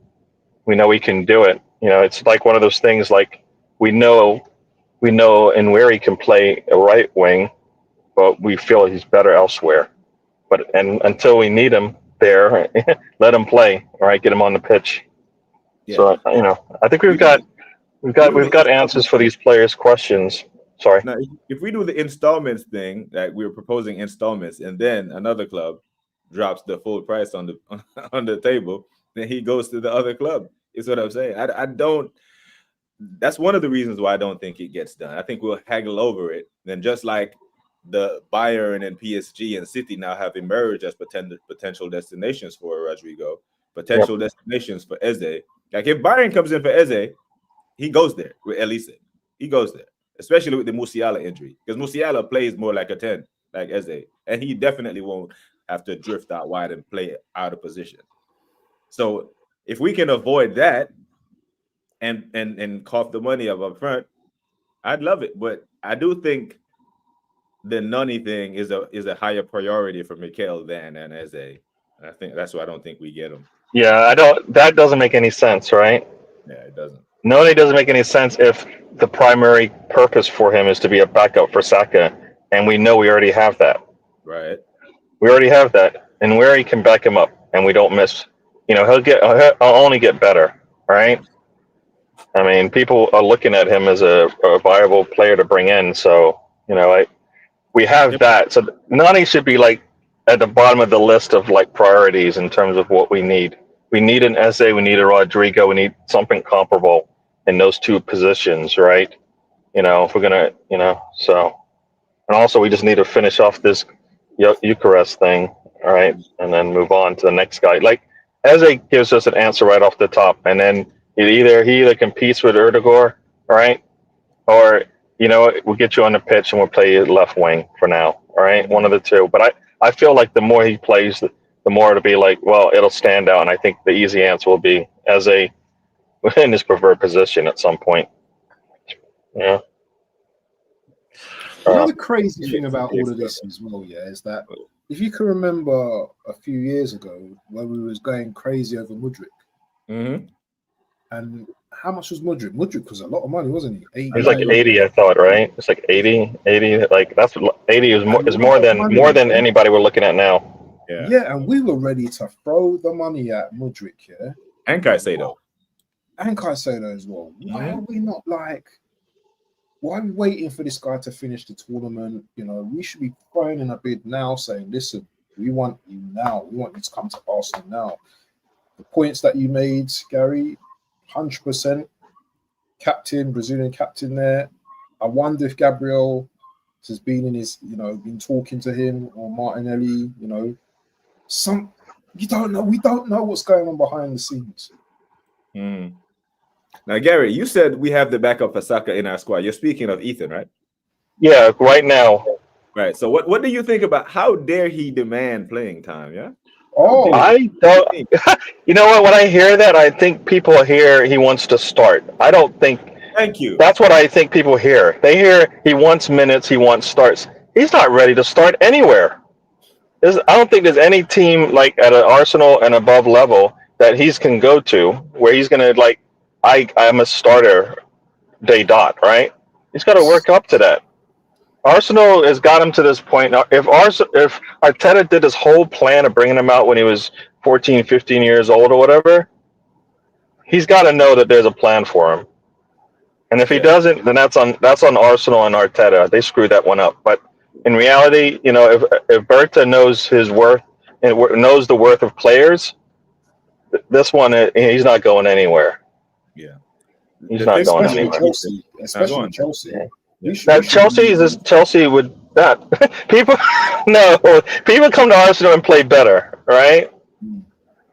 we know we can do it. It's like one of those things like we know and where he can play a right wing, but we feel he's better elsewhere. And until we need him there, let him play, all right? Get him on the pitch. Yeah. So I think we've We do got the answers for these players' questions. Sorry. Now, if we do the installments thing, like we're proposing installments, and then another club drops the full price on the on the table, then he goes to the other club. Is what I'm saying. I don't. That's one of the reasons why I don't think it gets done. I think we'll haggle over it. Then just like the Bayern and PSG and City now have emerged as potential destinations for Rodrigo, potential destinations for Eze. Like if Bayern comes in for Eze, he goes there with Elise. He goes there, especially with the Musiala injury, because Musiala plays more like a 10, like Eze, and he definitely won't have to drift out wide and play out of position. So if we can avoid that and cough the money up front, I'd love it. But I do think the Nunny thing is a higher priority for Mikel than an Eze. I think that's why I don't think we get him. Yeah, I don't. That doesn't make any sense, right? Yeah, it doesn't. No, it doesn't make any sense if the primary purpose for him is to be a backup for Saka, and we know we already have that. Right. We already have that, and where he can back him up, and we don't miss. He'll only get better, right? I mean, people are looking at him as a viable player to bring in. So we have that. So Nani should be like at the bottom of the list of like priorities in terms of what we need. We need an Eze, we need a Rodrigo, we need something comparable in those two positions, right? If we're gonna, so, and also we just need to finish off this Eucharist thing, all right, and then move on to the next guy. Like Eze gives us an answer right off the top, and then he either competes with Erdogan, right, or we'll get you on the pitch and we'll play you left wing for now, all right, one of the two. But I feel like the more he plays, the more it'll be like, well, it'll stand out, and I think the easy answer will be Eze in his preferred position at some point. Yeah. The crazy thing about all of this as well, is that if you can remember a few years ago when we was going crazy over Mudryk, and how much was Mudryk? Mudryk was a lot of money, wasn't he? 80. It was like 80, I thought, right? It's like 80. Like that's 80 is more than anybody we're looking at now. Yeah, and we were ready to throw the money at Mudryk, and Caicedo as well. Why are we not like? Why are we waiting for this guy to finish the tournament? We should be throwing in a bid now, saying, "Listen, we want you now. We want you to come to Arsenal now." The points that you made, Gary, 100%. Brazilian captain there. I wonder if Gabriel has been in his, been talking to him, or Martinelli. You don't know. We don't know what's going on behind the scenes. Now, Gary, you said we have the backup for Saka in our squad. You're speaking of Ethan, right? Yeah, right now. Right. So what do you think about how dare he demand playing time? Yeah. Oh, I don't. You know what? When I hear that, I think people hear he wants to start. I don't think. Thank you. That's what I think people hear. They hear he wants minutes, he wants starts. He's not ready to start anywhere. I don't think there's any team like at an Arsenal and above level that he can go to where he's gonna like. I'm a starter. Day dot. Right. He's got to work up to that. Arsenal has got him to this point. Now, if Arteta did his whole plan of bringing him out when he was 14, 15 years old or whatever, he's got to know that there's a plan for him. And if he doesn't, then that's on Arsenal and Arteta. They screwed that one up. But in reality, if Berta knows his worth and knows the worth of players, this one he's not going anywhere. Yeah, he's not going anywhere. Especially Chelsea. Chelsea would that people come to Arsenal and play better, right?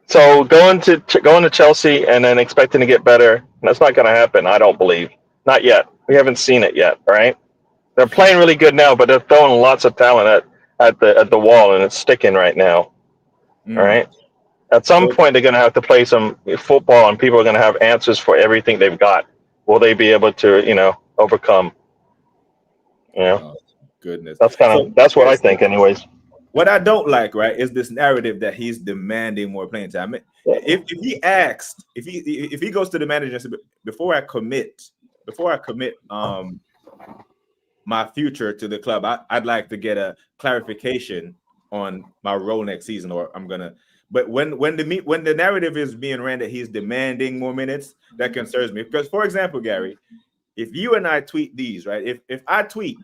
So going to Chelsea and then expecting to get better, that's not going to happen. I don't believe, not yet. We haven't seen it yet, right? They're playing really good now, but they're throwing lots of talent at the wall, and it's sticking right now. All right. At some point, they're going to have to play some football, and people are going to have answers for everything they've got. Will they be able to, overcome. You know, Oh, goodness. So that's what I think, anyways. what I don't like, right, is this narrative that he's demanding more playing time. If he asked, if he goes to the manager and says, before I commit my future to the club, I'd like to get a clarification on my role next season, or I'm gonna. But when the narrative is being ran that he's demanding more minutes, that concerns me. Because, for example, Gary, if you and I tweet these, right? If I tweet,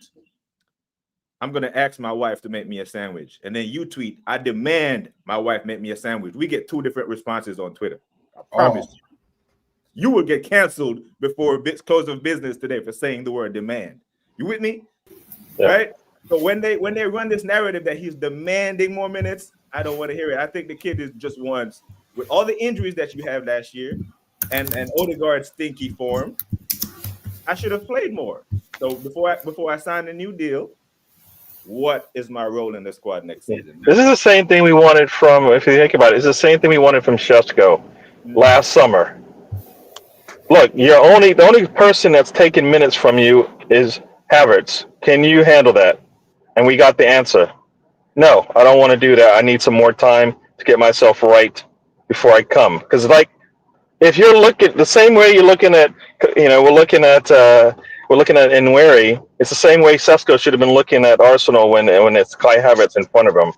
I'm gonna ask my wife to make me a sandwich, and then you tweet, I demand my wife make me a sandwich. We get two different responses on Twitter. I promise you. You will get canceled before close of business today for saying the word demand. You with me? Yeah. Right? So when they run this narrative that he's demanding more minutes, I don't want to hear it. I think the kid is just wants, with all the injuries that you have last year and Odegaard's stinky form, I should have played more. So before I sign a new deal, what is my role in the squad next Yeah. season? This is the same thing we wanted from, if you think about it, it's the same thing we wanted from Shevko last summer. Look, the only person that's taking minutes from you is Havertz. Can you handle that? And we got the answer. No, I don't want to do that. I need some more time to get myself right before I come. Because if you're looking the same way you're looking at, we're looking at Nweri. It's the same way Sesko should have been looking at Arsenal when it's Kai Havertz in front of him.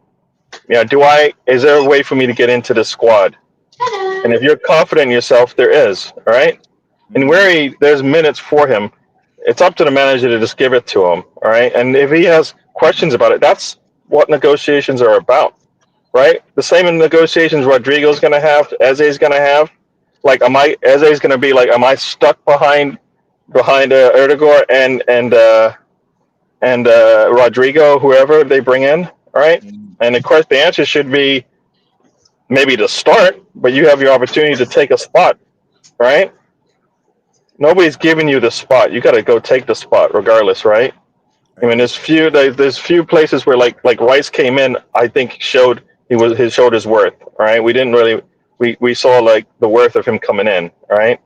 Is there a way for me to get into the squad? And if you're confident in yourself, there is. All right. And where there's minutes for him, it's up to the manager to just give it to him. All right. And if he has questions about it, that's what negotiations are about. Right. The same in negotiations Rodrigo's going to have, Eze's going to have. Like, Eze's going to be like, am I stuck behind Erdegaard and Rodrigo, whoever they bring in? All right. And of course, the answer should be maybe to start, but you have your opportunity to take a spot. Right. Nobody's giving you the spot. You got to go take the spot, regardless, right? I mean, there's few places where like Rice came in. I think showed his worth. All right, we saw like the worth of him coming in. All right,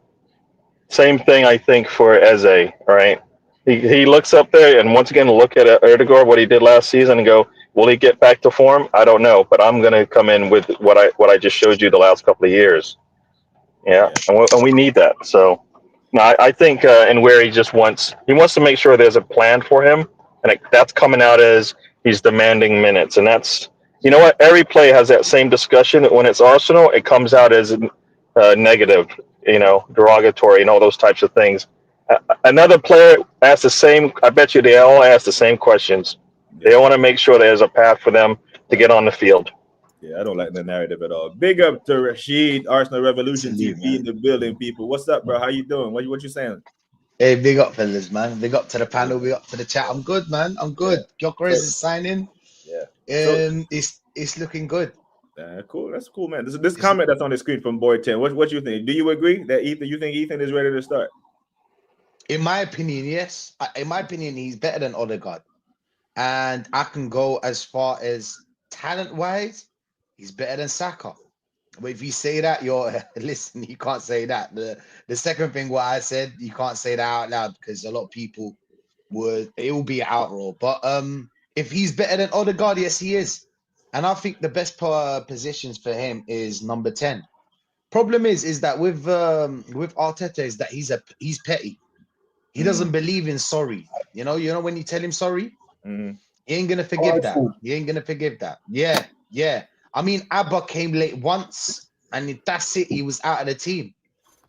same thing I think for Eze. All right, he looks up there and once again look at Erdegaard, what he did last season, and go, will he get back to form? I don't know, but I'm gonna come in with what I just showed you the last couple of years. Yeah. And we need that. So. No, I think and where he wants to make sure there's a plan for him, and that's coming out as he's demanding minutes, and that's what every player has that same discussion. When it's Arsenal, it comes out as negative, derogatory, and all those types of things. Another player asks the same. I bet you they all ask the same questions. They want to make sure there's a path for them to get on the field. Yeah, I don't like the narrative at all. Big up to Rashid, Arsenal Revolution Salute, TV in the building, people. What's up, bro? How you doing? What you saying? Hey, big up, fellas, man. Big up to the panel. Big up to the chat. I'm good, man. I'm good. Gyokeres is signing. Yeah. It's looking good. Cool. That's cool, man. This comment that's on the screen from Boy 10. What you think? Do you agree that you think Ethan is ready to start? In my opinion, yes. In my opinion, he's better than Odegaard. And I can go as far as talent-wise, he's better than Saka. But if you say that, listen, you can't say that. The second thing, what I said, you can't say that out loud because a lot of people it will be an outroar. But if he's better than Odegaard, yes, he is. And I think the best positions for him is number 10. Problem is that with Arteta is that he's petty. He doesn't believe in sorry. You know when you tell him sorry, he ain't gonna forgive that. He ain't gonna forgive that. Yeah. I mean, Abba came late once, and that's it. He was out of the team.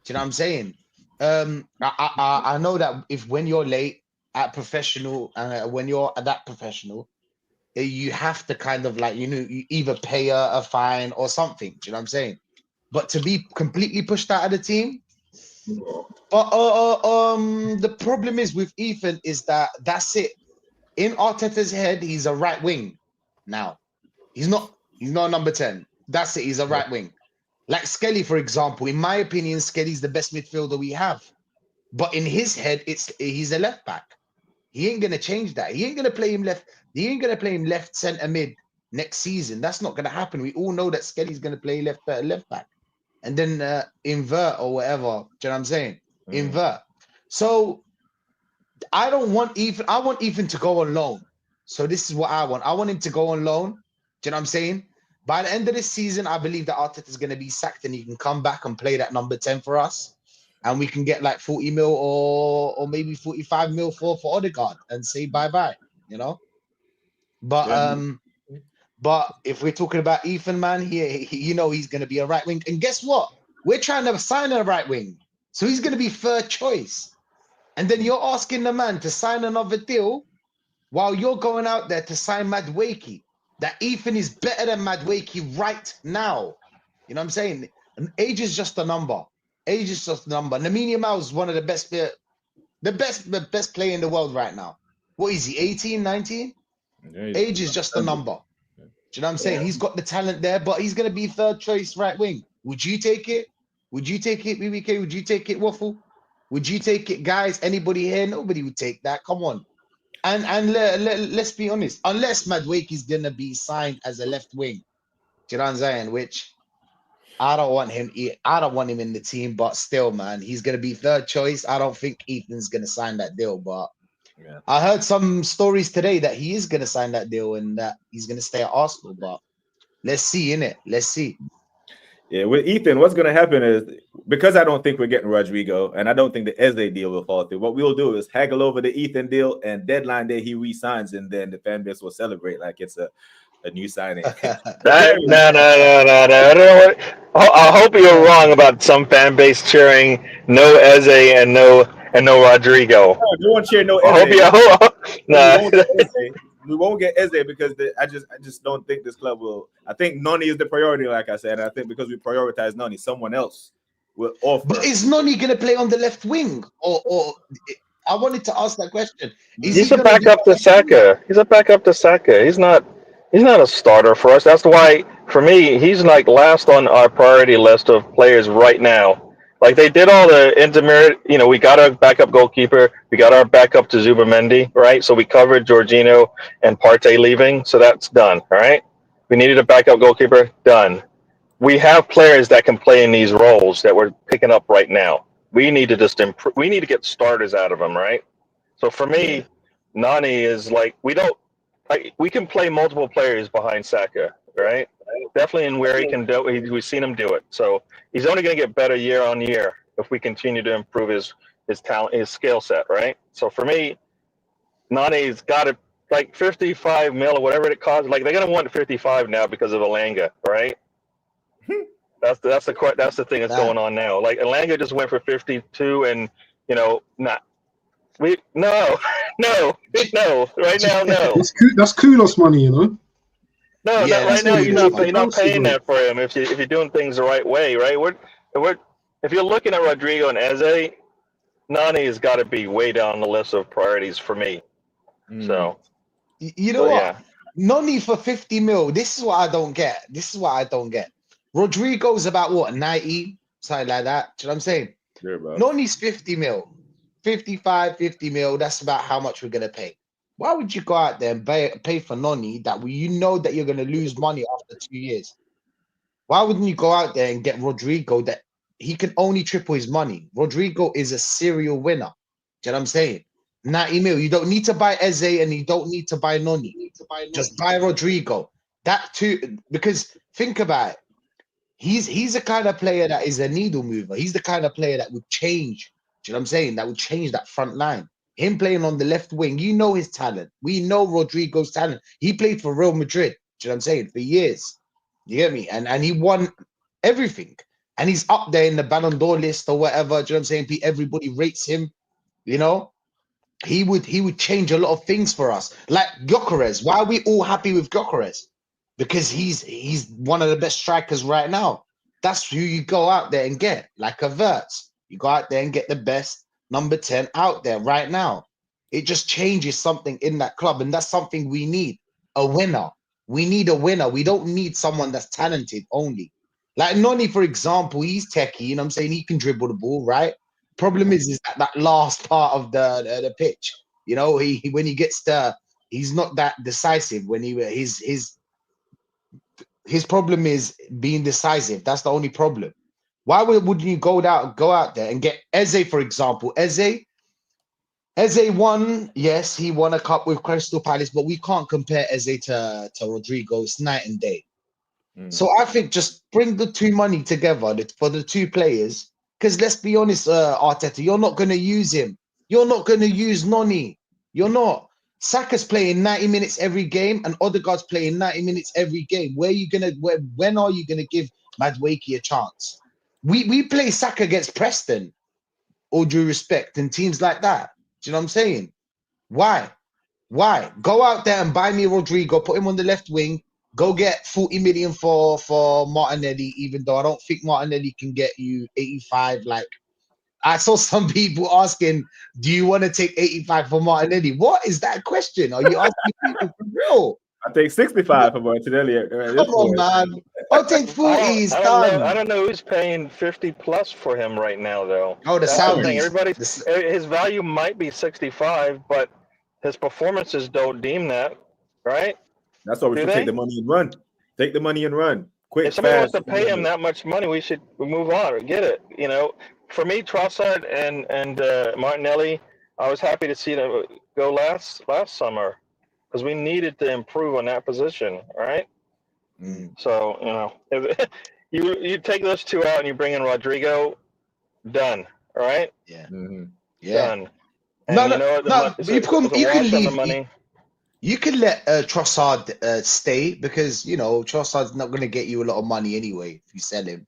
Do you know what I'm saying? I know that when you're late at professional, when you're at that professional, you have to kind of like you either pay a fine or something. Do you know what I'm saying? But to be completely pushed out of the team. But the problem is with Ethan is that's it. In Arteta's head, he's a right wing now. He's not number 10. That's it. He's a right wing. Like Skelly, for example. In my opinion, Skelly's the best midfielder we have. But in his head, he's a left back. He ain't gonna change that. He ain't gonna play him left. He ain't gonna play him left centre mid next season. That's not gonna happen. We all know that Skelly's gonna play left back, and then invert or whatever. Do you know what I'm saying? Invert. So I don't want Ethan. I want Ethan to go on loan. So this is what I want. I want him to go on loan. Do you know what I'm saying? By the end of this season, I believe that Arteta is going to be sacked and he can come back and play that number 10 for us. And we can get like 40 mil or maybe 45 mil for Odegaard and say bye-bye, you know? But but if we're talking about Ethan, man, he you know he's going to be a right wing. And guess what? We're trying to sign a right wing. So he's going to be third choice. And then you're asking the man to sign another deal while you're going out there to sign Madueke. That Ethan is better than Madueke right now. You know what I'm saying? And age is just a number. Age is just a number. Lamine Yamal is one of the best player in the world right now. What is he, 18, 19? Age is just a number. Do you know what I'm saying? He's got the talent there, but he's going to be third choice right wing. Would you take it? Would you take it, BBK? Would you take it, Waffle? Would you take it, guys? Anybody here? Nobody would take that. Come on. And let's be honest. Unless Madueke is going to be signed as a left wing. Do you know what I'm saying? Which I don't want him. I don't want him in the team, but still, man, he's going to be third choice. I don't think Ethan's going to sign that deal, but Yeah. I heard some stories today that he is going to sign that deal and that he's going to stay at Arsenal. But let's see, innit? Let's see. Yeah, with Ethan, what's going to happen is, because I don't think we're getting Rodrigo, and I don't think the Eze deal will fall through, what we'll do is haggle over the Ethan deal, and deadline day he re-signs, and then the fan base will celebrate like it's a new signing. No. I don't know what. I hope you're wrong about some fan base cheering no Eze and no Rodrigo. No, we won't cheer no I hope Eze. you. We won't get Eze because I just don't think this club will. I think Noni is the priority, like I said. And I think because we prioritize Noni, someone else will offer. But is Noni going to play on the left wing? Or I wanted to ask that question. He's a backup to Saka. He's a backup to Saka. He's not a starter for us. That's why, for me, he's like last on our priority list of players right now. Like they did all the intermerit, we got our backup goalkeeper, we got our backup to Zubamendi, right? So we covered Jorginho and Partey leaving, so that's done, all right? We needed a backup goalkeeper, done. We have players that can play in these roles that we're picking up right now. We need to just improve. We need to get starters out of them, right? So for me, Nani is like we can play multiple players behind Saka, right? Definitely in where he can do it. We've seen him do it. So he's only going to get better year on year if we continue to improve his talent, his skill set, right? So for me, Nane's got to like 55 mil or whatever it costs. Like they're going to want 55 now because of Elanga, right? That's the thing that's going on now. Like Elanga just went for 52, and no right now, no. That's Kulos money, No, Yeah, right now you're not paying bro. that for him if you're doing things the right way, right? If you're looking at Rodrigo and Eze, Nani has got to be way down the list of priorities for me. So you know what? Yeah. Noni for 50 mil. This is what I don't get. Rodrigo's about what, 90, something like that. Do you know what I'm saying? Sure, bro. Noni's 50 mil, 55, 50 mil. That's about how much we're gonna pay. Why would you go out there and pay for Noni that you know that you're gonna lose money after 2 years? Why wouldn't you go out there and get Rodrigo that he can only triple his money? Rodrigo is a serial winner. Do you know what I'm saying? 90 mil. You don't need to buy Eze and you don't need to buy Noni. Just buy Rodrigo. That too, because think about it. He's the kind of player that is a needle mover. He's the kind of player that would change. Do you know what I'm saying? That would change that front line. Him playing on the left wing, you know his talent. We know Rodrigo's talent. He played for Real Madrid. Do you know what I'm saying? For years. You get me? And he won everything. And he's up there in the Ballon d'Or list or whatever. Do you know what I'm saying? Everybody rates him. You know? He would change a lot of things for us. Like Gyokeres. Why are we all happy with Gyokeres? Because he's one of the best strikers right now. That's who you go out there and get, like a Verts. You go out there and get the best number 10 out there right now. It just changes something in that club, and that's something we need. A winner. We need a winner. We don't need someone that's talented only. Like Noni, for example, he's techie, you know what I'm saying? He can dribble the ball, right? Problem is that last part of the pitch. You know, when he gets he's not that decisive. When his problem is being decisive. That's the only problem. Why wouldn't you go out there and get Eze, for example? Eze, Eze won, yes, he won a cup with Crystal Palace, but we can't compare Eze to Rodrigo. It's night and day. So I think just bring the two money together for the two players. Because let's be honest, Arteta, you're not going to use him. You're not going to use Noni. You're not. Saka's playing 90 minutes every game, and Odegaard's playing 90 minutes every game. When are you gonna give Madueke a chance? We play Saka against Preston, all due respect, and teams like that. Do you know what I'm saying? Why? Why? Go out there and buy me Rodrigo, put him on the left wing, go get 40 million for Martinelli, even though I don't think Martinelli can get you 85. Like I saw some people asking, do you want to take 85 for Martinelli? What is that question? Are you asking people for real? I take 65 for Martinelli. Come on, man. I'll take 40. He's I don't know. done. I don't know who's paying 50 plus for him right now, though. Oh, the That's the thing. Saudis. His value might be 65, but his performances don't deem that, right? That's why we should take the money and run. Take the money and run. Quick, if somebody fast. wants to pay him that much money, we should move on or get it. You know, for me, Trossard and Martinelli, I was happy to see them go last summer because we needed to improve on that position, right? So you know, if you take those two out and you bring in Rodrigo, done. All right? Yeah. Yeah. Done. And no. You can leave. You can let Trossard stay because you know Trossard's not going to get you a lot of money anyway if you sell him,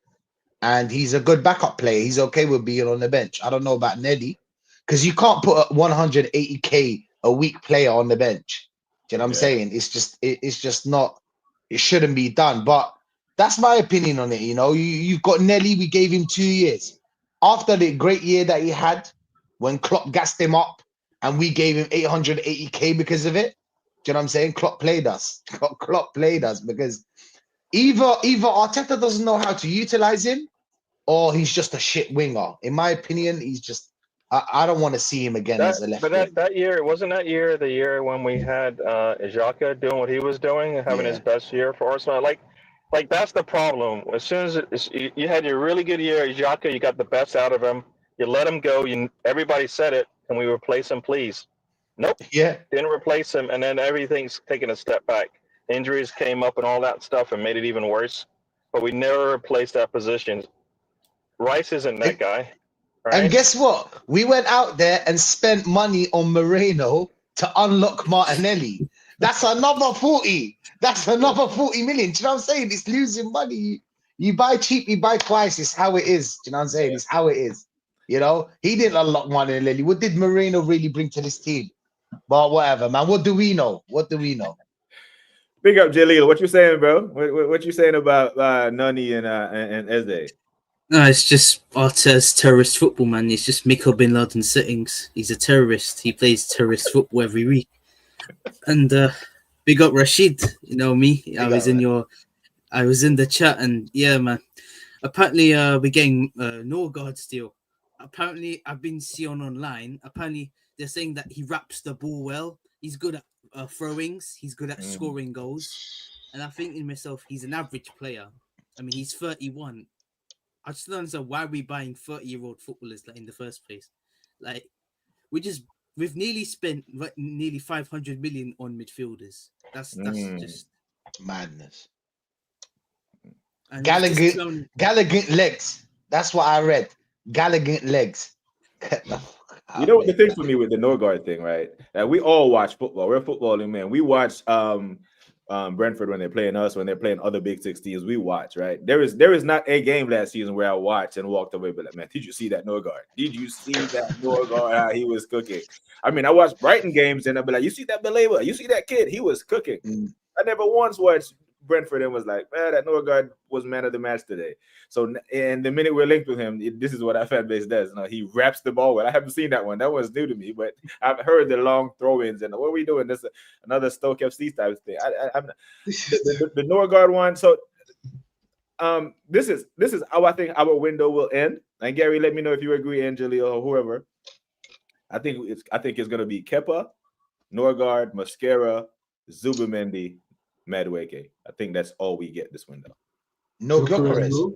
and he's a good backup player. He's okay with being on the bench. I don't know about Neddy because you can't put a 180k a week player on the bench. Do you know what I'm saying? It's just not. It shouldn't be done. But that's my opinion on it. You know, you've got Nelly. We gave him 2 years after the great year that he had when Klopp gassed him up, and we gave him 880k because of it. Do you know what I'm saying? Klopp played us. Klopp played us because either Arteta doesn't know how to utilize him, or he's just a shit winger. In my opinion, he's just. I don't want to see him again as a left. But that year, wasn't that year the year when we had Xhaka doing what he was doing and having his best year for Arsenal? Like that's the problem. As soon as you had your really good year, Xhaka, you got the best out of him. You let him go. Everybody said it. Can we replace him, please? Nope. Yeah. Didn't replace him, and then everything's taking a step back. Injuries came up and all that stuff and made it even worse. But we never replaced that position. Rice isn't that guy. Right? And guess what? We went out there and spent money on Moreno to unlock Martinelli. That's another 40. That's another 40 million. Do you know what I'm saying? It's losing money. You buy cheap, you buy twice. It's how it is. Do you know what I'm saying? It's how it is. You know, he didn't unlock Martinelli. What did Moreno really bring to this team? But whatever, man. What do we know? What do we know? Big up, Jaleel. What you saying, bro? What you saying about Nani and Eze? No, it's just Arteta's terrorist football, man. It's just Michael Bin Laden settings. He's a terrorist. He plays terrorist football every week. And big up Rashid. You know me. I was in the chat, and yeah, man. Apparently, we're getting Norgard still. Apparently, I've been seeing online. Apparently, they're saying that he wraps the ball well. He's good at throwings. He's good at scoring goals. And I think in myself, he's an average player. I mean, he's 31. I just don't understand why we're buying 30-year-old footballers in the first place. Like, we've nearly spent nearly 500 million on midfielders. That's just madness. And Gallagher legs. That's what I read. Gallagher legs. You know what the thing for me with the Norgard thing, right? We all watch football. We're footballing, man. We watch Brentford when they're playing us, when they're playing other Big Six teams, we watch, right? There is not a game last season where I watched and walked away but like, man, did you see that Norgard? Did you see that Norgard, how he was cooking? I mean, I watched Brighton games and I'd be like, you see that Beleva? You see that kid? He was cooking. I never once watched Brentford and was like, man, that Norgard was man of the match today. So, and the minute we're linked with him, this is what our fan base does. You know, he wraps the ball well. I haven't seen that one. That was new to me, but I've heard the long throw-ins and what are we doing? This is another Stoke FC type thing. I'm the Norgard one. So, this is how I think our window will end. And Gary, let me know if you agree, Angelina or whoever. I think it's going to be Kepa, Norgard, Mascara, Zubimendi, Madueke. I think that's all we get this window. No gyokeres.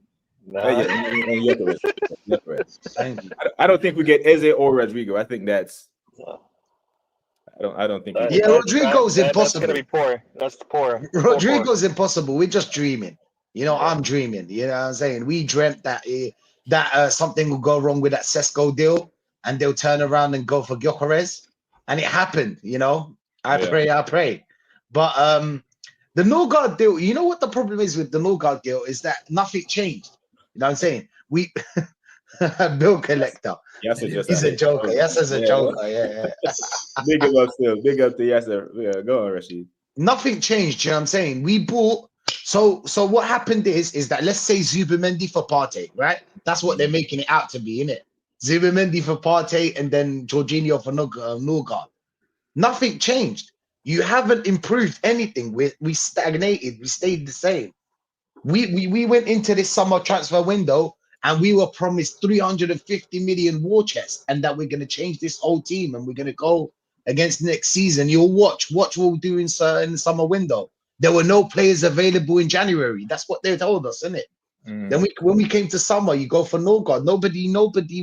I don't think we get Eze or Rodrigo. I think that's I don't think That, he Yeah, can. Rodrigo's that's impossible. gonna be poor. That's poor. Rodrigo's impossible. We're just dreaming. You know, Yeah. I'm dreaming. You know what I'm saying? We dreamt that something will go wrong with that Sesko deal and they'll turn around and go for Gyokeres. And it happened, you know. I pray. But the Norgard deal, you know what the problem is with the Norgard deal is that nothing changed. You know what I'm saying? We bill collector. Yasser just He's a joker. Yes, as a joker. Yeah. Big him up still. Big up to Yasser. Yeah, go on, Rashid. Nothing changed. You know what I'm saying? We bought. So what happened is that let's say Zubimendi for Partey, right? That's what they're making it out to be, innit? Zubimendi for Partey and then Jorginho for Norgard. Nothing changed. You haven't improved anything. We stagnated. We stayed the same. We went into this summer transfer window and we were promised 350 million war chest and that we're going to change this whole team and we're going to go against next season. You'll watch what we'll do in the summer window. There were no players available in January. That's what they told us, isn't it? Then when we came to summer, you go for Norgard. Nobody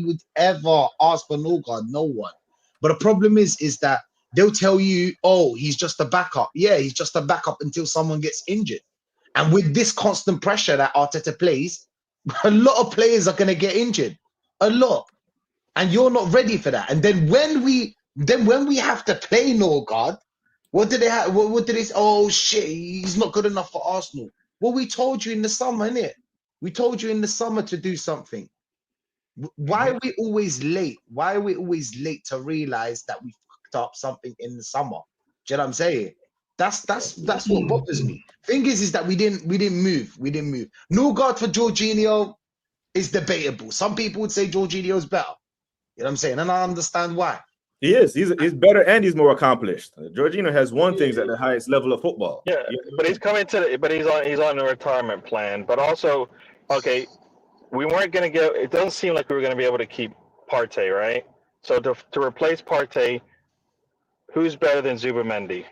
would ever ask for Norgard. No one. But the problem is that they'll tell you, oh, he's just a backup. Yeah, he's just a backup until someone gets injured. And with this constant pressure that Arteta plays, a lot of players are going to get injured. A lot. And you're not ready for that. And then when we have to play Norgard, what did they have? What did they say? Oh shit, he's not good enough for Arsenal. Well, we told you in the summer, innit? We told you in the summer to do something. Why are we always late? Why are we always late to realize that we fucked up something in the summer? Do you know what I'm saying? That's what bothers me. Thing is that we didn't move. We didn't move. Norgard for Jorginho is debatable. Some people would say Jorginho's better. You know what I'm saying? And I understand why. He is. He's better and he's more accomplished. Jorginho has won things at the highest level of football. Yeah, but he's coming he's on a retirement plan. But also, okay, we weren't gonna get. It doesn't seem like we were gonna be able to keep Partey, right? So to replace Partey, who's better than Zubimendi?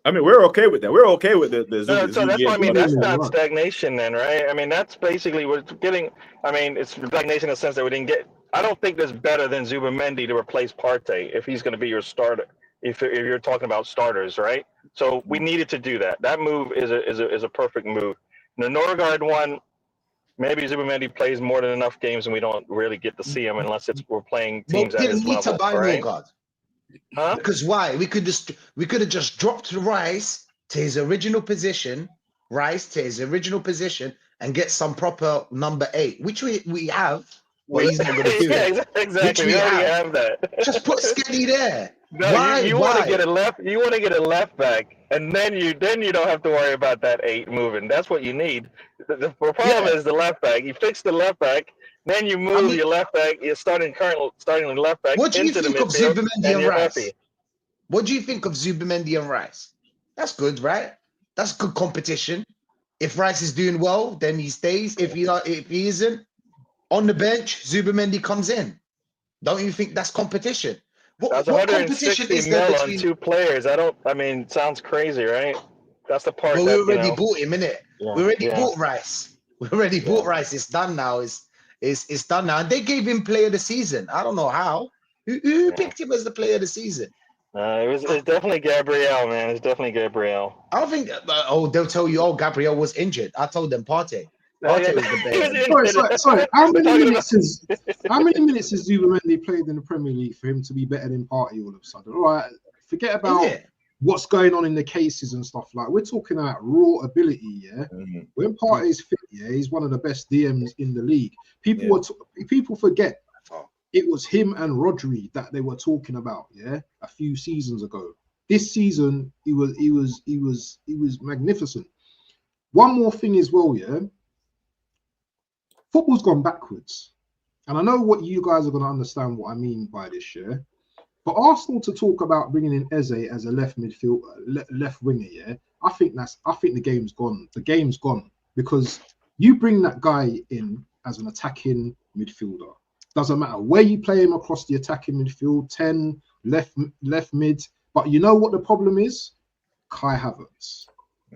I mean, we're okay with that. We're okay with the So that's what I mean. That's not Right. stagnation, then, right? I mean, that's basically we're getting. I mean, it's stagnation in the sense that we didn't get. I don't think there's better than Zubimendi to replace Partey if he's going to be your starter. If you're talking about starters, right? So we needed to do that. That move is a perfect move. The Norgard one, maybe Zubimendi plays more than enough games, and we don't really get to see him unless we're playing teams at his level. To buy right? Norgard. Huh? Because why? We could have just dropped Rice to his original position, and get some proper number 8, which we have. Well, he's not going to do it. Exactly. We already have that. Just put Skelly there. No, why? You want to get a left. You want to get a left back, and then you don't have to worry about that 8 moving. That's what you need. The problem is the left back. You fix the left back, then you move your left back. You're starting left back. What do you into think the of midfield, Zubimendi and Rice? Happy. What do you think of Zubimendi and Rice? That's good, right? That's good competition. If Rice is doing well, then he stays. If he isn't, on the bench, Zubimendi comes in. Don't you think that's competition? That's what competition is there mil between on 2 players? Sounds crazy, right? That's the part. Well, we already bought him, innit? Yeah, we already bought Rice. We already bought Rice. It's done now. It's done now. And they gave him player of the season. I don't know how. Who picked him as the player of the season? It's definitely Gabriel, man. It's definitely Gabriel. I don't think. They'll tell you. Oh, Gabriel was injured. I told them Partey. Partey was the best. Sorry. How many minutes has Zubimendi played in the Premier League for him to be better than Partey all of a sudden? All right, forget about what's going on in the cases and stuff. Like, we're talking about raw ability. Yeah, when Partey is fit, he's one of the best DMs in the league. People forget it was him and Rodri that they were talking about. Yeah, a few seasons ago. This season, he was magnificent. One more thing as well, yeah. Football's gone backwards, and I know what you guys are going to understand what I mean by this, yeah. For Arsenal to talk about bringing in Eze as a left winger, yeah, I think the game's gone. The game's gone because you bring that guy in as an attacking midfielder. Doesn't matter where you play him across the attacking midfield, 10, left mid. But you know what the problem is? Kai Havertz.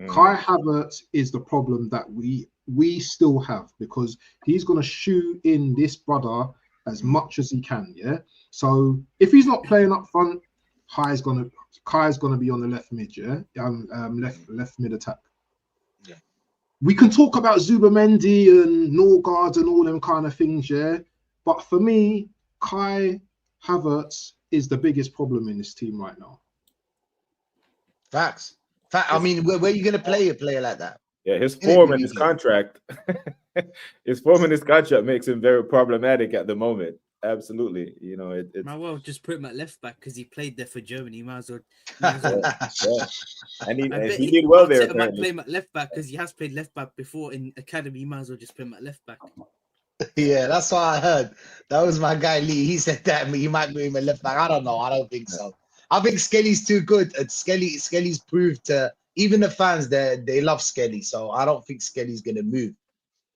Kai Havertz is the problem that we still have, because he's going to shoe in this brother as much as he can. Yeah. So if he's not playing up front, Kai's gonna be on the left mid. Yeah. Left mid attack. Yeah. We can talk about Zubamendi and Norgard and all them kind of things. Yeah. But for me, Kai Havertz is the biggest problem in this team right now. Facts. I mean, where are you going to play a player like that? Yeah, his form and his contract, his form and his contract makes him very problematic at the moment. Absolutely, you know it's. Might well just put him at left back because he played there for Germany. He might as well. Yeah. And he he did well there. Arteta might play him at left back because he has played left back before in academy. He might as well just put him at left back. Yeah, that's what I heard. That was my guy Lee. He said that he might move him at left back. I don't know. I don't think so. I think Skelly's too good. Skelly's proved to even the fans they love Skelly. So I don't think Skelly's gonna move.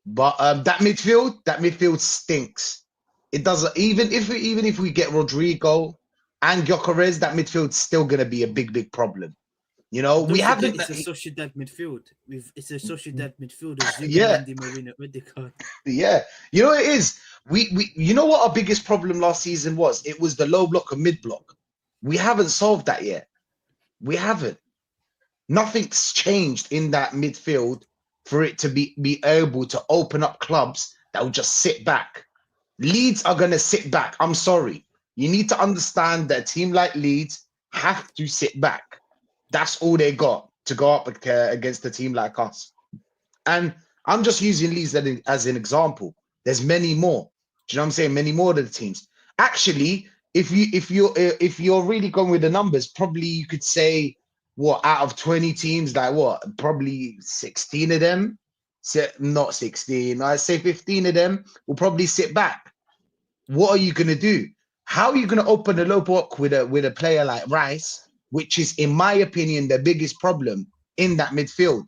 But that midfield stinks. It doesn't even if we get Rodrigo and Gyokeres, that midfield's still gonna be a big problem. You know, we haven't. It's a Sociedad midfield. It's a Sociedad midfield. Yeah. Yeah, you know what it is. We you know what our biggest problem last season was? It was the low block and mid block. We haven't solved that yet. We haven't. Nothing's changed in that midfield for it to be able to open up clubs that will just sit back. Leeds are going to sit back. I'm sorry. You need to understand that a team like Leeds have to sit back. That's all they got to go up against a team like us. And I'm just using Leeds as an example. There's many more. Do you know what I'm saying? Many more of the teams. Actually, if you're really going with the numbers, probably you could say what out of 20 teams, like what? Probably 16 of them. Not 16. I'd say 15 of them will probably sit back. What are you gonna do? How are you gonna open the low block with a player like Rice, which is, in my opinion, the biggest problem in that midfield,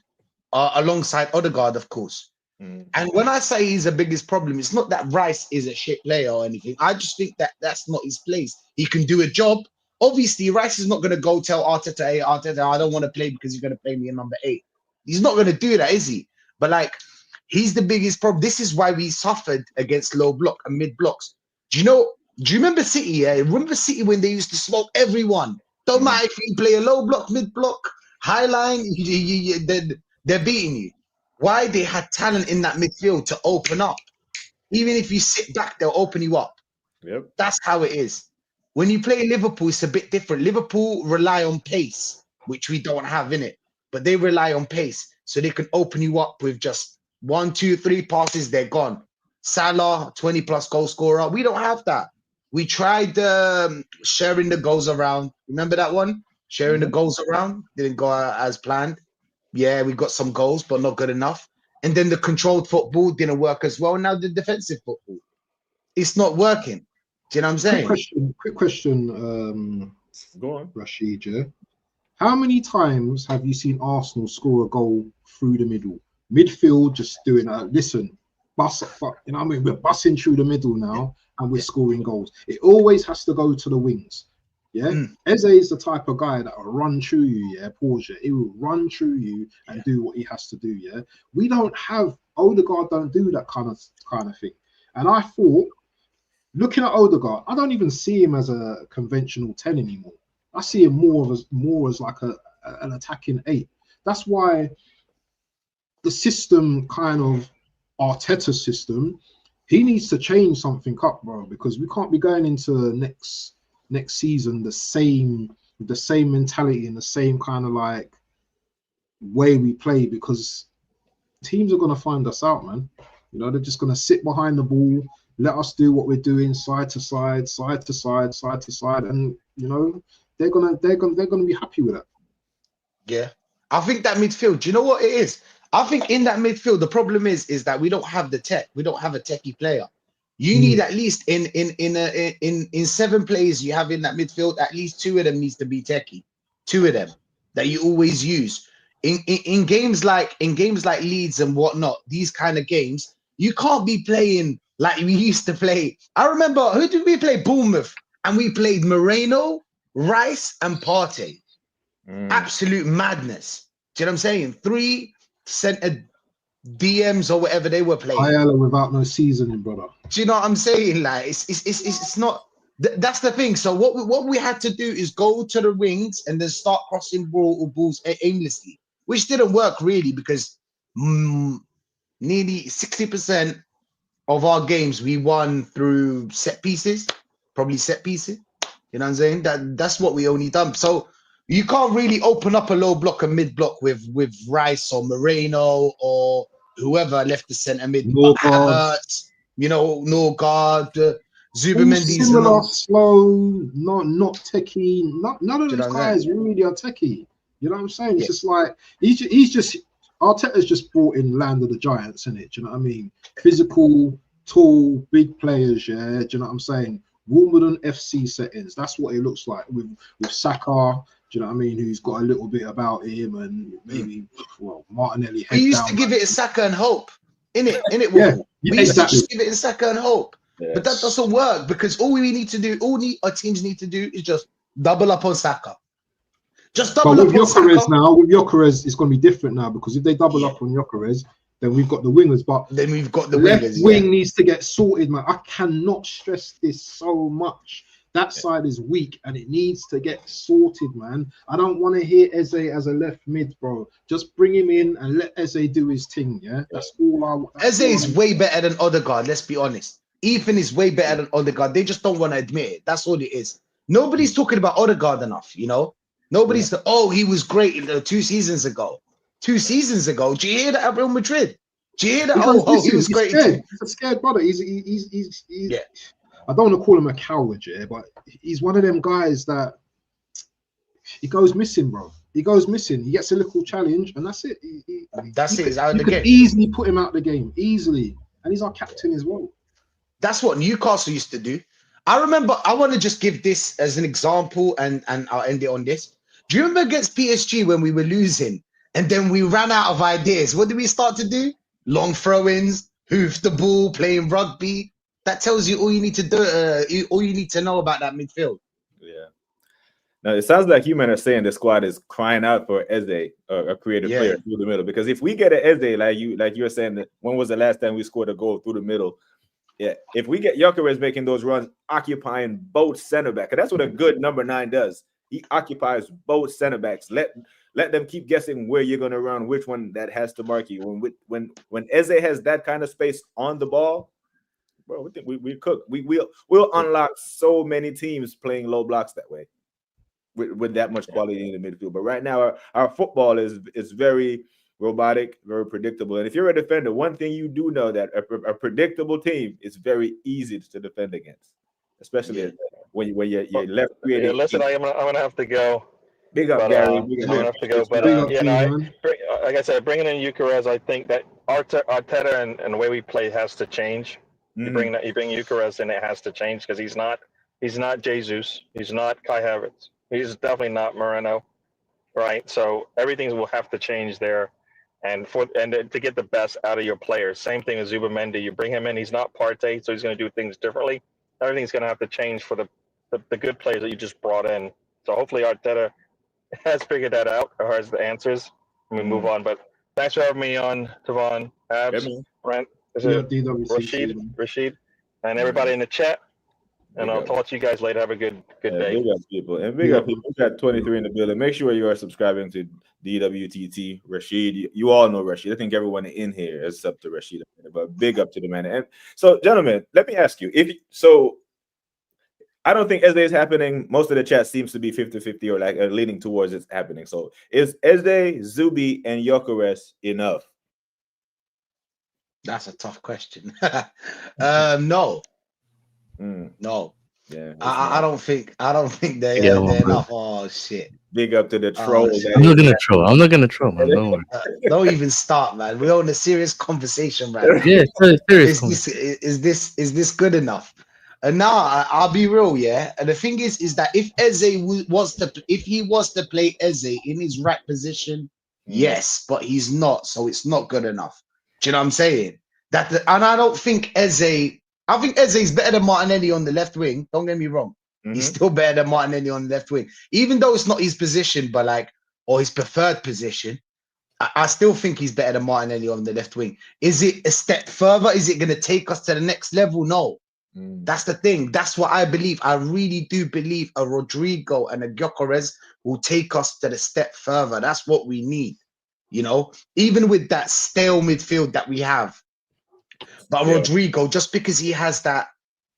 alongside Odegaard, of course. And when I say he's the biggest problem, it's not that Rice is a shit player or anything. I just think that that's not his place. He can do a job. Obviously, Rice is not going to go tell Arteta, hey, Arteta, I don't want to play because you're going to play me in number 8. He's not going to do that, is he? But, like, he's the biggest problem. This is why we suffered against low block and mid blocks. Do you remember City? Yeah? Remember City when they used to smoke everyone? Don't matter if you play a low block, mid block, high line, they're beating you. Why? They had talent in that midfield to open up. Even if you sit back, they'll open you up. Yep. That's how it is. When you play Liverpool, it's a bit different. Liverpool rely on pace, which we don't have in it, but they rely on pace. So they can open you up with just 1, 2, 3 passes, they're gone. Salah, 20+ goal scorer. We don't have that. We tried sharing the goals around. Remember that one? Sharing the goals around. Didn't go as planned. Yeah, we got some goals, but not good enough. And then the controlled football didn't work as well. Now the defensive football, it's not working. Do you know what I'm saying? Quick question. Go on, Rashid. Yeah? How many times have you seen Arsenal score a goal through the middle? Midfield just doing listen, bust, you know what I mean? We're busting through the middle now and we're scoring goals. It always has to go to the wings. Yeah, Eze is the type of guy that will run through you. Yeah, pause you. He will run through you and do what he has to do. Yeah, we don't have Odegaard. Don't do that kind of thing. And I thought, looking at Odegaard, I don't even see him as a conventional 10 anymore. I see him more as like an attacking 8. That's why the system, kind of Arteta's system, he needs to change something up, bro. Because we can't be going into next season the same mentality and the same kind of like way we play, because teams are going to find us out, man. You know, they're just going to sit behind the ball, let us do what we're doing, side to side, and you know they're gonna be happy with that. Yeah, I think that midfield. Do you know what it is? I think in that midfield, the problem is that we don't have the tech. We don't have a techie player. You need at least in 7 players you have in that midfield, at least 2 of them needs to be techie. 2 of them that you always use in games like Leeds and whatnot. These kind of games, you can't be playing like we used to play. I remember, who did we play? Bournemouth, and we played Moreno, Rice, and Partey. Absolute madness. Do you know what I'm saying? 3 centre DMs or whatever they were playing. Ayala without no seasoning, brother. Do you know what I'm saying? Like it's not. That's the thing. So what we had to do is go to the wings and then start crossing balls aimlessly, which didn't work really because nearly 60% of our games we won through set pieces, probably set pieces. You know what I'm saying? That's what we only done. So you can't really open up a low block and mid block with Rice or Moreno or whoever left the center mid. Hurts, you know, no guard. Zubimendi's similar, slow, not techie. None of those guys really are techie. You know what I'm saying? It's just like he's just Arteta's just brought in Land of the Giants, in it. Do you know what I mean? Physical, tall, big players. Yeah. Do you know what I'm saying? Wimbledon FC settings. That's what it looks like with Saka. Do you know what I mean? Who's got a little bit about him, and maybe Martinelli. We used to give it a Saka and hope. In it. Yeah, we used to just give it a Saka and hope. Yes. But that doesn't work because all we need to do, our teams need to do is just double up on Saka. Just double up on Saka. Now, with Gyokeres, it's going to be different now because if they double up on Gyokeres, then we've got the wingers. But then we've got the left wingers. Wing needs to get sorted, man. I cannot stress this so much. That side is weak and it needs to get sorted, man. I don't want to hear Eze as a left mid, bro. Just bring him in and let Eze do his thing, yeah? That's all I want. Eze is way better than Odegaard, let's be honest. Ethan is way better than Odegaard. They just don't want to admit it. That's all it is. Nobody's talking about Odegaard enough, you know? Nobody's he was great 2 seasons ago. 2 seasons ago. Do you hear that at Real Madrid? Do you hear that? He was great. He's a scared brother. He's I don't want to call him a coward, but he's one of them guys that he goes missing, bro. He goes missing. He gets a little challenge, and that's it. He's out of the game. Easily put him out of the game, easily, and he's our captain as well. That's what Newcastle used to do. I remember. I want to just give this as an example, and I'll end it on this. Do you remember against PSG when we were losing, and then we ran out of ideas? What did we start to do? Long throw-ins, hoof the ball, playing rugby. That tells you all you need to do. All you need to know about that midfield. Yeah. Now it sounds like you men are saying the squad is crying out for Eze, a creative player through the middle. Because if we get an Eze, like you're saying, that when was the last time we scored a goal through the middle? Yeah. If we get Gyokeres making those runs, occupying both center back, and that's what a good number 9 does. He occupies both center backs. Let them keep guessing where you're gonna run, which one that has to mark you. When Eze has that kind of space on the ball. Bro, we think we cook. We'll unlock so many teams playing low blocks that way, with that much quality in the midfield. But right now, our football is very robotic, very predictable. And if you're a defender, one thing you do know that a predictable team is very easy to defend against, especially when you're left creating. Yeah, listen, I'm gonna have to go. Big up, Gary. I'm gonna have to go. But like I said, bringing in Gyokeres, I think that Arteta and the way we play has to change. You bring Gyokeres in, it has to change because he's not Jesus, he's not Kai Havertz, he's definitely not Moreno, right? So everything will have to change there, and to get the best out of your players. Same thing with Zubimendi. You bring him in, he's not Partey, so he's going to do things differently. Everything's going to have to change for the good players that you just brought in. So hopefully Arteta has figured that out or has the answers, and we move on. But thanks for having me on, Tavon, Abs, Brent. Rashid, and everybody in the chat. And I'll talk to you guys later. Have a good day. Big up people. And big up people. We got 23 in the building. Make sure you are subscribing to DWTT. Rashid, you all know Rashid. I think everyone in here is up to Rashid. But big up to the man. And so, gentlemen, let me ask you. I don't think Eze is happening. Most of the chat seems to be 50-50 or leaning towards it's happening. So is Eze, Zubi, and Gyokeres enough? That's a tough question. No. No. Yeah. I don't think they're enough. Oh shit. Big up to the troll. I'm not gonna troll, man. Don't worry. Don't even start, man. We're on a serious conversation right now. Yeah, serious. Is this good enough? And now I'll be real, yeah. And the thing is that if Eze was to play Eze in his right position, yes, but he's not, so it's not good enough. Do you know what I'm saying? And I don't think Eze. I think Eze is better than Martinelli on the left wing. Don't get me wrong. He's still better than Martinelli on the left wing, even though it's not his position, but or his preferred position. I still think he's better than Martinelli on the left wing. Is it a step further? Is it going to take us to the next level? No. That's the thing. That's what I believe. I really do believe a Rodrigo and a Gyokeres will take us to the step further. That's what we need. You know, even with that stale midfield that we have. But Rodrigo, just because he has that,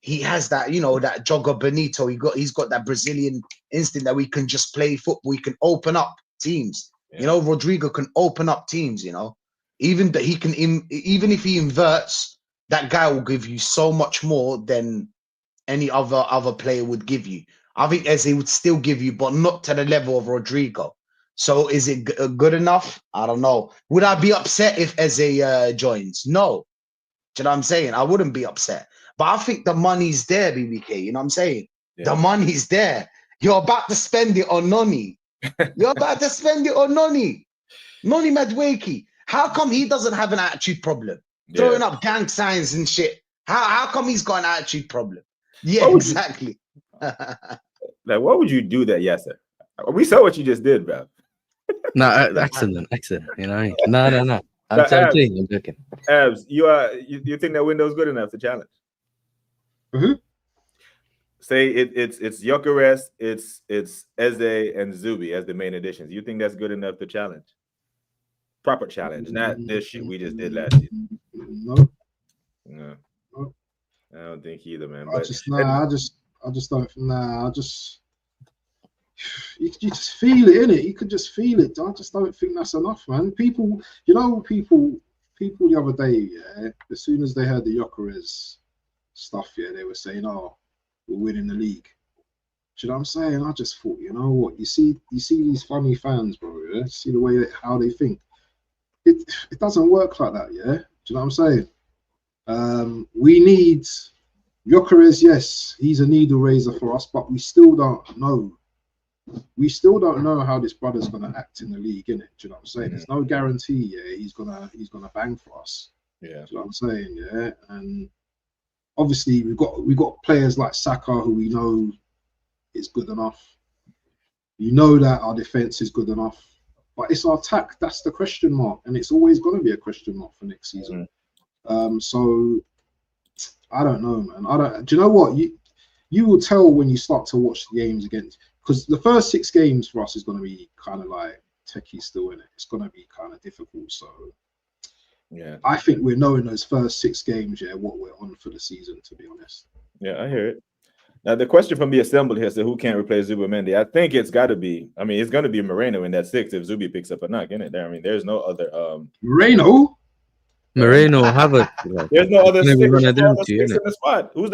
you know, that jogger Benito, he's got that Brazilian instinct that we can just play football. We can open up teams. You know, Rodrigo can open up teams, you know. Even that he can even if he inverts, that guy will give you so much more than any other player would give you. I think Eze would still give you, but not to the level of Rodrigo. So is it good enough? I don't know. Would I be upset if Eze joins? No. Do you know what I'm saying? I wouldn't be upset. But I think the money's there, BBK. You know what I'm saying? The money's there. You're about to spend it on Noni. You're about to spend it on Noni Madueke. How come he doesn't have an attitude problem? Throwing up gang signs and shit. How come he's got an attitude problem? Yeah, exactly. Like, what would you do that, Yasser? We saw what you just did, bro. No, excellent. You know, no. I'm joking. Abs, you think that window's good enough to challenge? Say it's Gyokeres, it's Eze and Zubi as the main additions. You think that's good enough to challenge? Proper challenge, not this shit we just did last year. No. I don't think either, man. I just don't. You just feel it, innit? You could just feel it. I just don't think that's enough, man. People the other day, as soon as they heard the Gyokeres stuff, they were saying, "Oh, we're winning the league." Do you know what I'm saying? I just thought, you know what? You see these funny fans, bro. Yeah? See the way how they think. It doesn't work like that, yeah. Do you know what I'm saying? We need Gyokeres. Yes, he's a needle raiser for us, but we still don't know. We still don't know how this brother's gonna act in the league, innit? Do you know what I'm saying? There's no guarantee, he's gonna bang for us. Yeah. Do you know what I'm saying? Yeah. And obviously we've got players like Saka who we know is good enough. You know that our defense is good enough. But it's our attack, that's the question mark. And it's always gonna be a question mark for next season. So I don't know, man. Do you know what? You will tell when you start to watch the games against, because the first 6 games for us is going to be kind of like techie still in it. It's going to be kind of difficult. So yeah, I think we're knowing those first 6 games, what we're on for the season, to be honest. Yeah, I hear it. Now the question from the assembly here said, who can't replace Zubimendi? I think it's got to be. I mean, it's going to be Moreno in that 6 if Zubi picks up a knock, isn't it? I mean, there's no other. Moreno have a. There's no other 6 in the the squad. Who's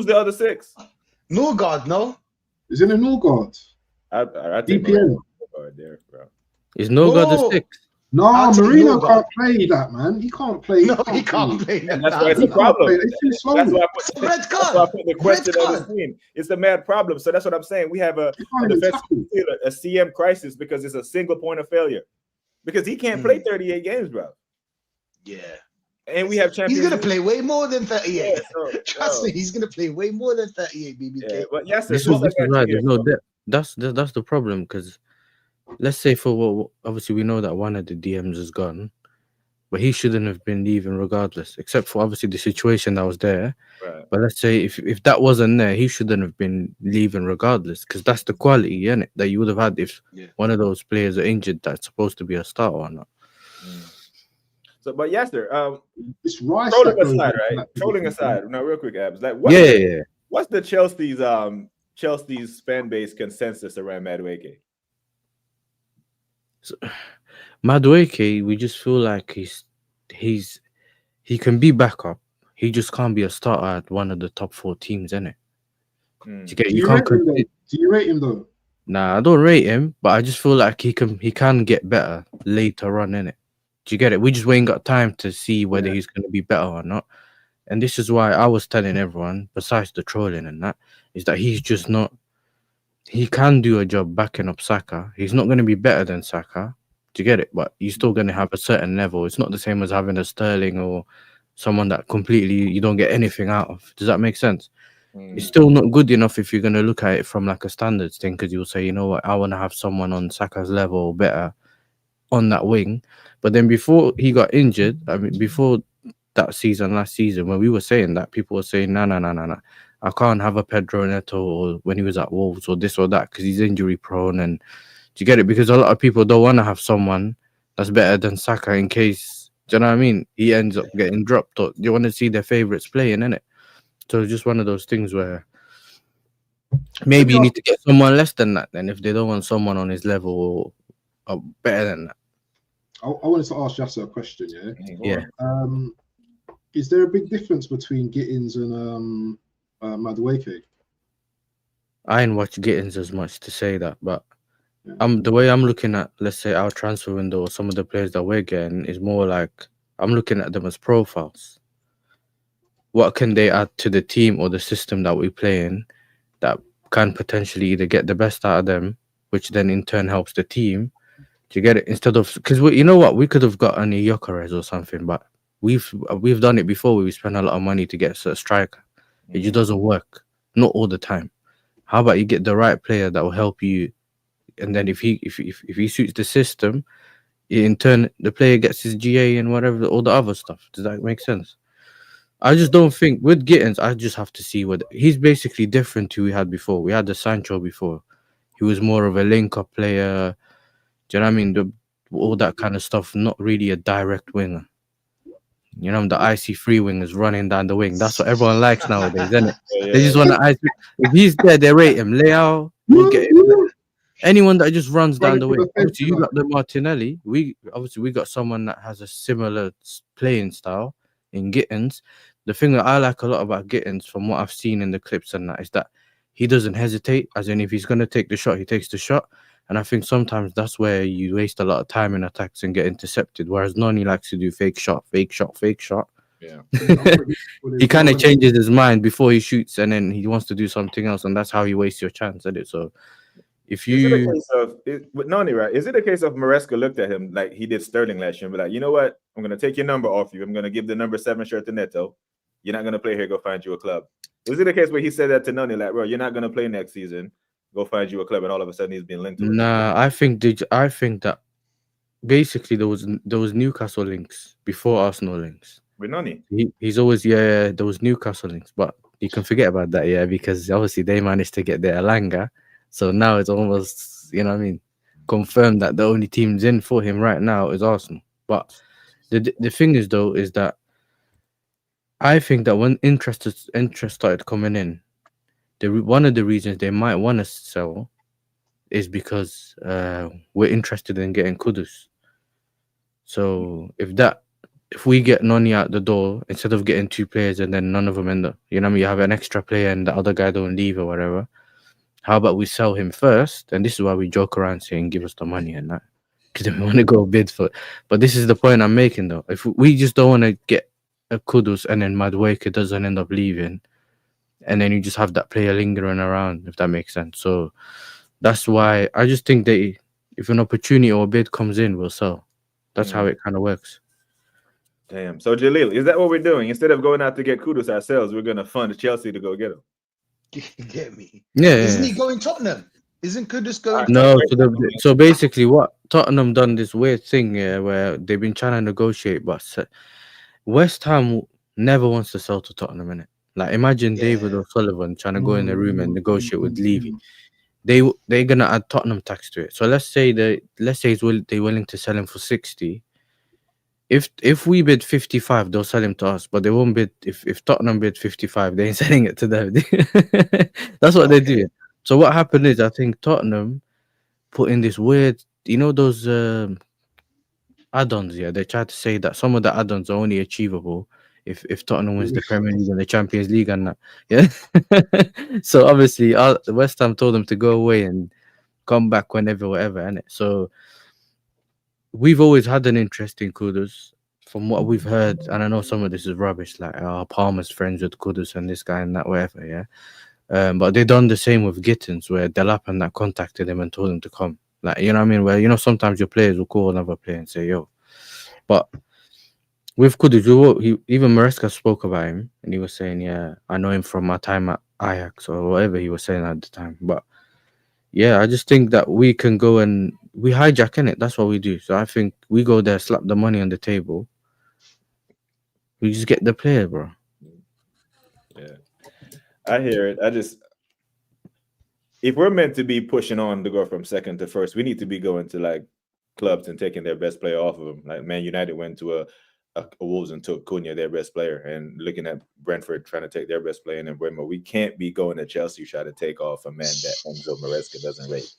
the other 6? Norgard, no? Is it a Norgard? I think DPN. There, bro. Is Norgard the 6? No, Marino can't play that, man. He can't play. No, he can't play that. And that's why it's a problem. That's why I put the question on the screen. It's a mad problem. So that's what I'm saying. We have a defensive midfielder, a CM crisis, because it's a single point of failure. Because he can't play 38 games, bro. Yeah. And we have champions. He's going to play way more than 38. Trust me, he's going to play way more than 38, BBK. Yeah, but yes, this is right. There's no depth. That's the problem, because let's say obviously we know that one of the DMs is gone, but he shouldn't have been leaving regardless, except for obviously the situation that was there. Right. But let's say if that wasn't there, he shouldn't have been leaving regardless, because that's the quality, innit, that you would have had if one of those players are injured that's supposed to be a starter or not. So, but yes, sir. It's Rice. Trolling aside, now real quick, Abs. Like, what's the Chelsea's fan base consensus around Madueke? So, Madueke, we just feel like he can be backup. He just can't be a starter at one of the top 4 teams, innit? Do you rate him though? Nah, I don't rate him, but I just feel like he can get better later on, innit? Do you get it? We just ain't got time to see whether he's going to be better or not. And this is why I was telling everyone, besides the trolling and that, is that he's just not. He can do a job backing up Saka. He's not going to be better than Saka. Do you get it? But you're still going to have a certain level. It's not the same as having a Sterling or someone that completely you don't get anything out of. Does that make sense? It's still not good enough if you're going to look at it from like a standards thing, because you'll say, you know what, I want to have someone on Saka's level or better. on that wing. But then before he got injured, I mean, before that season, last season, when we were saying that, people were saying, no, no, no, no, no. I can't have a Pedro Neto or when he was at Wolves or this or that because he's injury prone. And do you get it? Because a lot of people don't want to have someone that's better than Saka in case, do you know what I mean? He ends up getting dropped or you want to see their favourites playing, innit? So it's just one of those things where maybe you need to get someone less than that then if they don't want someone on his level or better than that. I wanted to ask Yasser a question, yeah? Yeah. Is there a big difference between Gittins and Madueke? I ain't watched Gittins as much to say that, but the way I'm looking at, let's say, our transfer window or some of the players that we're getting is more like I'm looking at them as profiles. What can they add to the team or the system that we play in that can potentially either get the best out of them, which then in turn helps the team. Do you get it? Instead of because you know what, we could have gotten a gyokeres or something, but we've done it before. We spend a lot of money to get a striker. It just doesn't work, not all the time. How about you get the right player that will help you, and then if he suits the system, in turn the player gets his GA and whatever, all the other stuff. Does that make sense? I just don't think with Gittins, I just have to see what he's basically different to we had before. We had the Sancho before. He was more of a link-up player. Do you know what I mean? All that kind of stuff, not really a direct winger. You know, the icy free wingers running down the wing. That's what everyone likes nowadays, isn't it? Yeah. They just want to ice. If he's there, they rate him. Leao, we'll get him. Anyone that just runs down the wing. Obviously, you got the Martinelli. We got someone that has a similar playing style in Gittins. The thing that I like a lot about Gittins, from what I've seen in the clips and that, is that he doesn't hesitate. As in, if he's going to take the shot, he takes the shot. And I think sometimes that's where you waste a lot of time in attacks and get intercepted. Whereas Noni likes to do fake shot. Yeah. He kind of changes his mind before he shoots, and then he wants to do something else, and that's how you waste your chance, isn't it? So if Is it a you case of with Noni, right? Is it a case of Maresca looked at him like he did Sterling last year and be like, you know what? I'm gonna take your number off you. I'm gonna give the number 7 shirt to Neto. You're not gonna play here, go find you a club. Is it a case where he said that to Noni, like, bro, you're not gonna play next season, go find you a club, and all of a sudden he's been linked to it? Nah, I think that basically there was Newcastle links before Arsenal links. With Noni. He's always there was Newcastle links, but you can forget about that, because obviously they managed to get their Alanga. So now it's almost, you know what I mean, confirmed that the only teams in for him right now is Arsenal. But the thing is, though, is that I think that when interest started coming in, one of the reasons they might want to sell is because we're interested in getting Kudus. So if we get Noni out the door, instead of getting 2 players and then none of them end up, you know what I mean, you have an extra player and the other guy don't leave or whatever, how about we sell him first? And this is why we joke around saying give us the money and that, because we want to go bid for it. But this is the point I'm making, though. If we just don't want to get a Kudus and then Madueke doesn't end up leaving, and then you just have that player lingering around, if that makes sense. So that's why I just think that if an opportunity or a bid comes in, we'll sell. That's how it kind of works. Damn. So Jalil, is that what we're doing? Instead of going out to get Kudus ourselves, we're gonna fund Chelsea to go get him. Get me? Yeah. Isn't he going Tottenham? Isn't Kudus going? No. So basically, what Tottenham done this weird thing where they've been trying to negotiate, but West Ham never wants to sell to Tottenham, innit? Like, imagine David O'Sullivan trying to go in the room and negotiate with Levy. They're gonna add Tottenham tax to it. So let's say they're willing to sell him for 60. If we bid 55, they'll sell him to us, but they won't bid. If Tottenham bid 55, they ain't selling it to them. That's what they do. So what happened is, I think Tottenham put in this weird, you know, those add-ons. Yeah, they tried to say that some of the add-ons are only achievable if Tottenham wins the Premier League and the Champions League and that. Yeah. So obviously, West Ham told them to go away and come back whenever, whatever, innit? So we've always had an interest in Kudus, from what we've heard, and I know some of this is rubbish, like Palmer's friends with Kudus and this guy and that, whatever, yeah. But they done the same with Gittins, where Delap and that contacted him and told him to come. Like, you know what I mean? Where, you know, sometimes your players will call another player and say, yo. But with Kudus, even Maresca spoke about him, and he was saying, yeah, I know him from my time at Ajax or whatever he was saying at the time. But yeah, I just think that we can go and we hijack in it. That's what we do. So I think we go there, slap the money on the table. We just get the player, bro. Yeah, I hear it. If we're meant to be pushing on to go from second to first, we need to be going to like clubs and taking their best player off of them. Like Man United went to a Wolves and took Cunha, their best player, and looking at Brentford trying to take their best player in Mbeumo. We can't be going to Chelsea trying to take off a man that Enzo Maresca doesn't rate.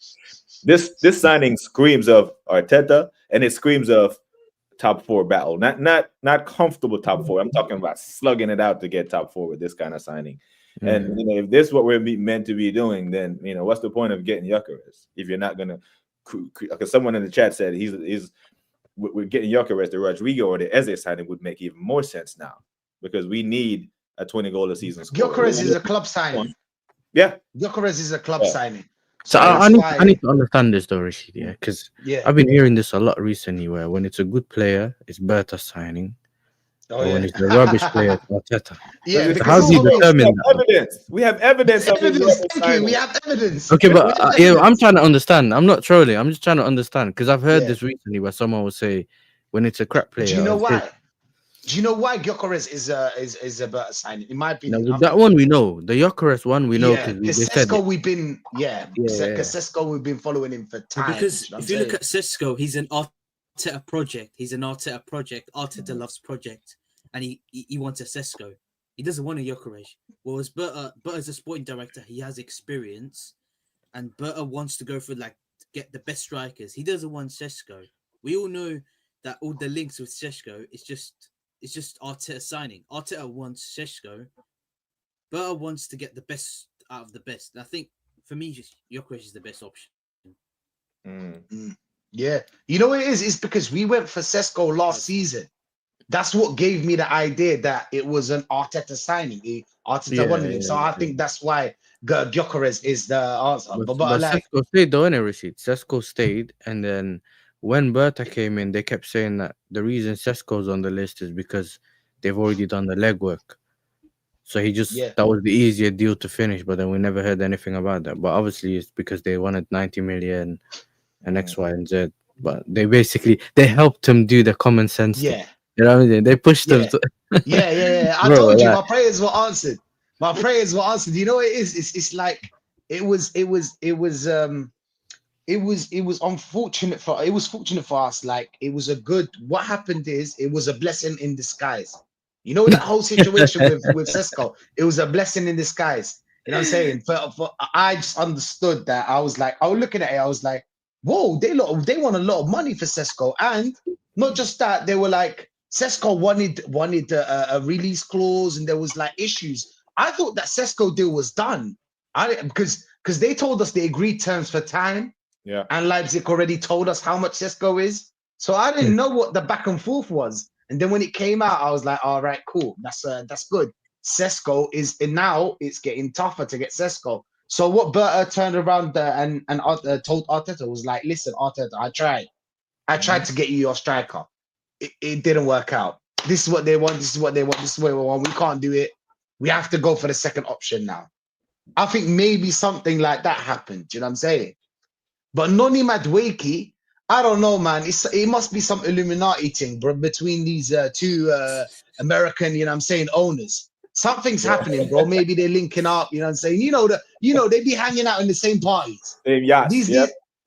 This signing screams of Arteta, and it screams of top four battle. Not comfortable top four. I'm talking about slugging it out to get top four with this kind of signing. And if this is what we're meant to be doing, then what's the point of getting Gyokeres if you're not gonna? Because someone in the chat said we're getting Gyokeres, the Rodrigo or the Eze signing would make even more sense now because we need a 20 goal a season scorer. Gyokeres is a club signing. Yeah, Gyökeres is a club signing. So I need to understand this though, Rashid. Yeah, because I've been hearing this a lot recently. Where when it's a good player, it's Berta signing. When it's a rubbish player, it's Arteta. Yeah, so how do you determine that? Evidence. We have evidence. Thank you. We have evidence. Okay, but I'm trying to understand. I'm not trolling. I'm just trying to understand because I've heard this recently where someone will say when it's a crap player. Do you know why? Do you know why Gyökeres is a better signing? In my opinion, that one we know. The Gyökeres one we know because Sesko we've been Sesko we've been following him for time. Because if you look at Sesko, he's an Arteta project. Arteta loves project, and he wants a Sesko. He doesn't want a Gyökeres. Whereas Berta as a sporting director, he has experience, and Berta wants to go for get the best strikers. He doesn't want Sesko. We all know that all the links with Sesko is just Arteta signing. Arteta wants Sesko. Berta wants to get the best out of the best. And I think for me, Gyökeres is the best option. Yeah, you know what it is? It's because we went for Sesko last season. That's what gave me the idea that it was an Arteta signing. Arteta wanted him, so I think that's why Gyökeres is the answer. But Sesko stayed though, innit, Rashid? Sesko stayed, and then when Berta came in, they kept saying that the reason Sesko's on the list is because they've already done the legwork. So that was the easier deal to finish, but then we never heard anything about that. But obviously it's because they wanted 90 million and X, Y, and Z. But they helped him do the common sense thing. You know what I mean? They pushed him to... I told you, my prayers were answered. You know what it is? It's like it was fortunate for us. Like it was what happened is it was a blessing in disguise. You know that whole situation with Sesko, it was a blessing in disguise. You know what I'm saying? I just understood that. I was looking at it, I was like, whoa, they want a lot of money for Sesko. And not just that, they were like, Sesko wanted a release clause, and there was like issues. I thought that Sesko deal was done. Because they told us they agreed terms for time. Yeah. And Leipzig already told us how much Sesko is. So I didn't know what the back and forth was. And then when it came out, I was like, all right, cool. That's good. Sesko and now it's getting tougher to get Sesko. So what Berta turned around and told Arteta was like, listen, Arteta, I tried to get you your striker. It didn't work out. This is what they want. This is what we want. We can't do it. We have to go for the second option now. I think maybe something like that happened. Do you know what I'm saying? But Noni Madueke, I don't know, man. It must be some Illuminati thing, bro, between these two American, you know what I'm saying, owners. Something's happening, bro. Maybe they're linking up, you know what I'm saying? They be hanging out in the same parties. Same yachts.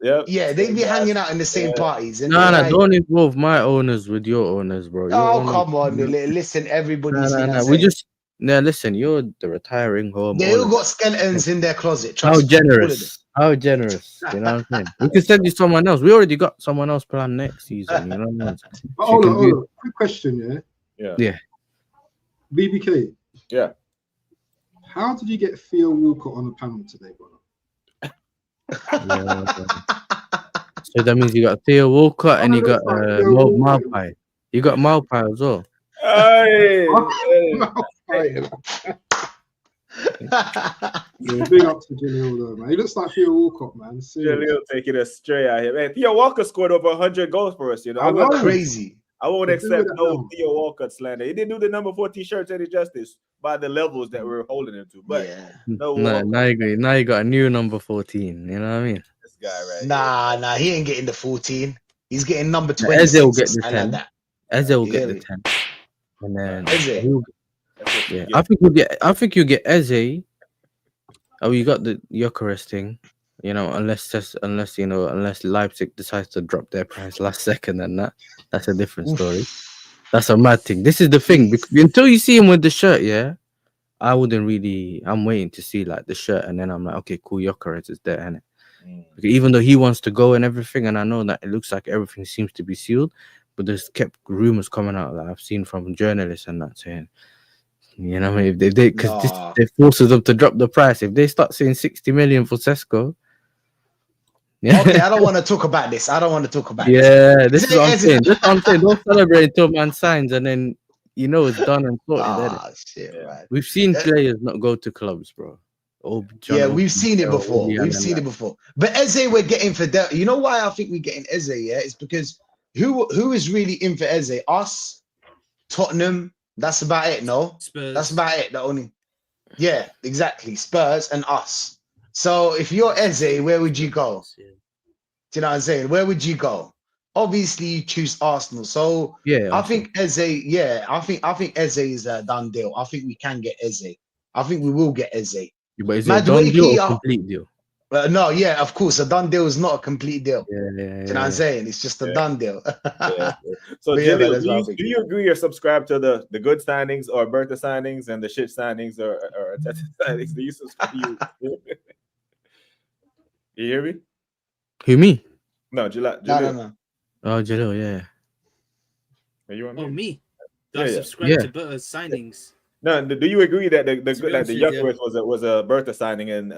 Yeah, they be hanging out in the same parties. And don't involve my owners with your owners, bro. Come on. Listen, everybody's listen, you're the retiring home. They all got skeletons in their closet. How generous. You know what I'm saying? We can send you someone else. We already got someone else planned next season. You know what I'm saying? Hold on. Quick question, Yeah. BBK. Yeah. How did you get Theo Walcott on the panel today, brother? So that means you got Theo Walcott and you got Malpai. You got Malpai as well. Hey. Big up to Jaleel though, man. He looks like Theo Walcott, man. Jaleel taking us straight out here, man. Theo Walcott scored over 100 goals for us. You know, I know. Crazy. I won't accept no Theo Walcott slander. He didn't do the number 14 shirts any justice by the levels that we're holding him to. But now you got a new number 14. You know what I mean? this guy right here. Nah, he ain't getting the 14. He's getting number Eze will 26 get or the something like 10. that. Eze will You get get the me? 10. And then Eze. he'll- That's what you yeah, get. I think you get Eze. Oh, you got the Gyokeres thing. You know, unless Leipzig decides to drop their price last second, and that's a different story. That's a mad thing. This is the thing. Until you see him with the shirt, yeah, I wouldn't really. I'm waiting to see like the shirt, and then I'm like, okay, cool, Gyokeres is there, and even though he wants to go and everything, and I know that it looks like everything seems to be sealed, but there's kept rumors coming out that I've seen from journalists and that saying, you know, if they because Nah. they forces them to drop the price. If they start saying 60 million for Sesko, yeah, Okay, I don't want to talk about this. This. yeah, this is what I'm Eze- saying. This is what I'm saying. Don't celebrate until man signs, and then you know it's done and sorted. Innit? Ah, shit, Yeah. right. We've seen players not go to clubs, bro. Yeah, we've seen it Obi, before. Obi, We've and seen that. it before. But Eze, we're getting for that. You know why I think we're getting Eze? Yeah, it's because who is really in for Eze? Us, Tottenham. That's about it. No, Spurs. that's about it. The only. Yeah, exactly. Spurs and us. So if you're Eze, where would you go? Yeah. Do you know what I'm saying? Where would you go? Obviously, you choose Arsenal. So Yeah, I also. think Eze. Yeah, I think Eze is a done deal. I think we can get Eze. I think we will get Eze. But is it a done deal or Madueke, complete deal? no, yeah, of course, a done deal is not a complete deal. Yeah, Do you know what I'm saying? It's just a done deal. Yeah. So, But yeah, man, Jalil, that's do what I you, think. do you agree or subscribe to the good signings or Bertha signings and the shit signings or Arteta signings? Do you subscribe? You hear me? Who, me? No, Jalil. No. Oh, Jalil, yeah. Are you on Oh, mute? me? Do Yeah, I yeah. subscribe Yeah. to Berta's signings? No, do you agree that the To be like honest the with you, Gyokeres was a Bertha signing and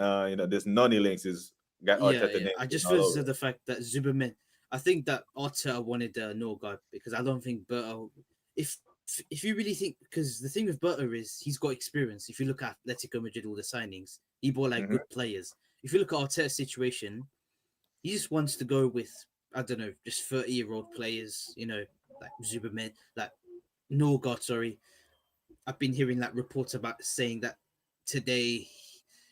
this Noni links is got Yeah, Arteta yeah. name I just all feel over so it. the fact that Zuberman, I think that Arteta wanted Norgard because I don't think Berta. If you really think, because the thing with Berta is he's got experience. If you look at Atletico Madrid, all the signings, he bought like good players. If you look at Arteta's situation, he just wants to go with, I don't know, just 30-year-old players. You know, like Zuberman, like Norgard. Sorry, I've been hearing like reports about saying that today,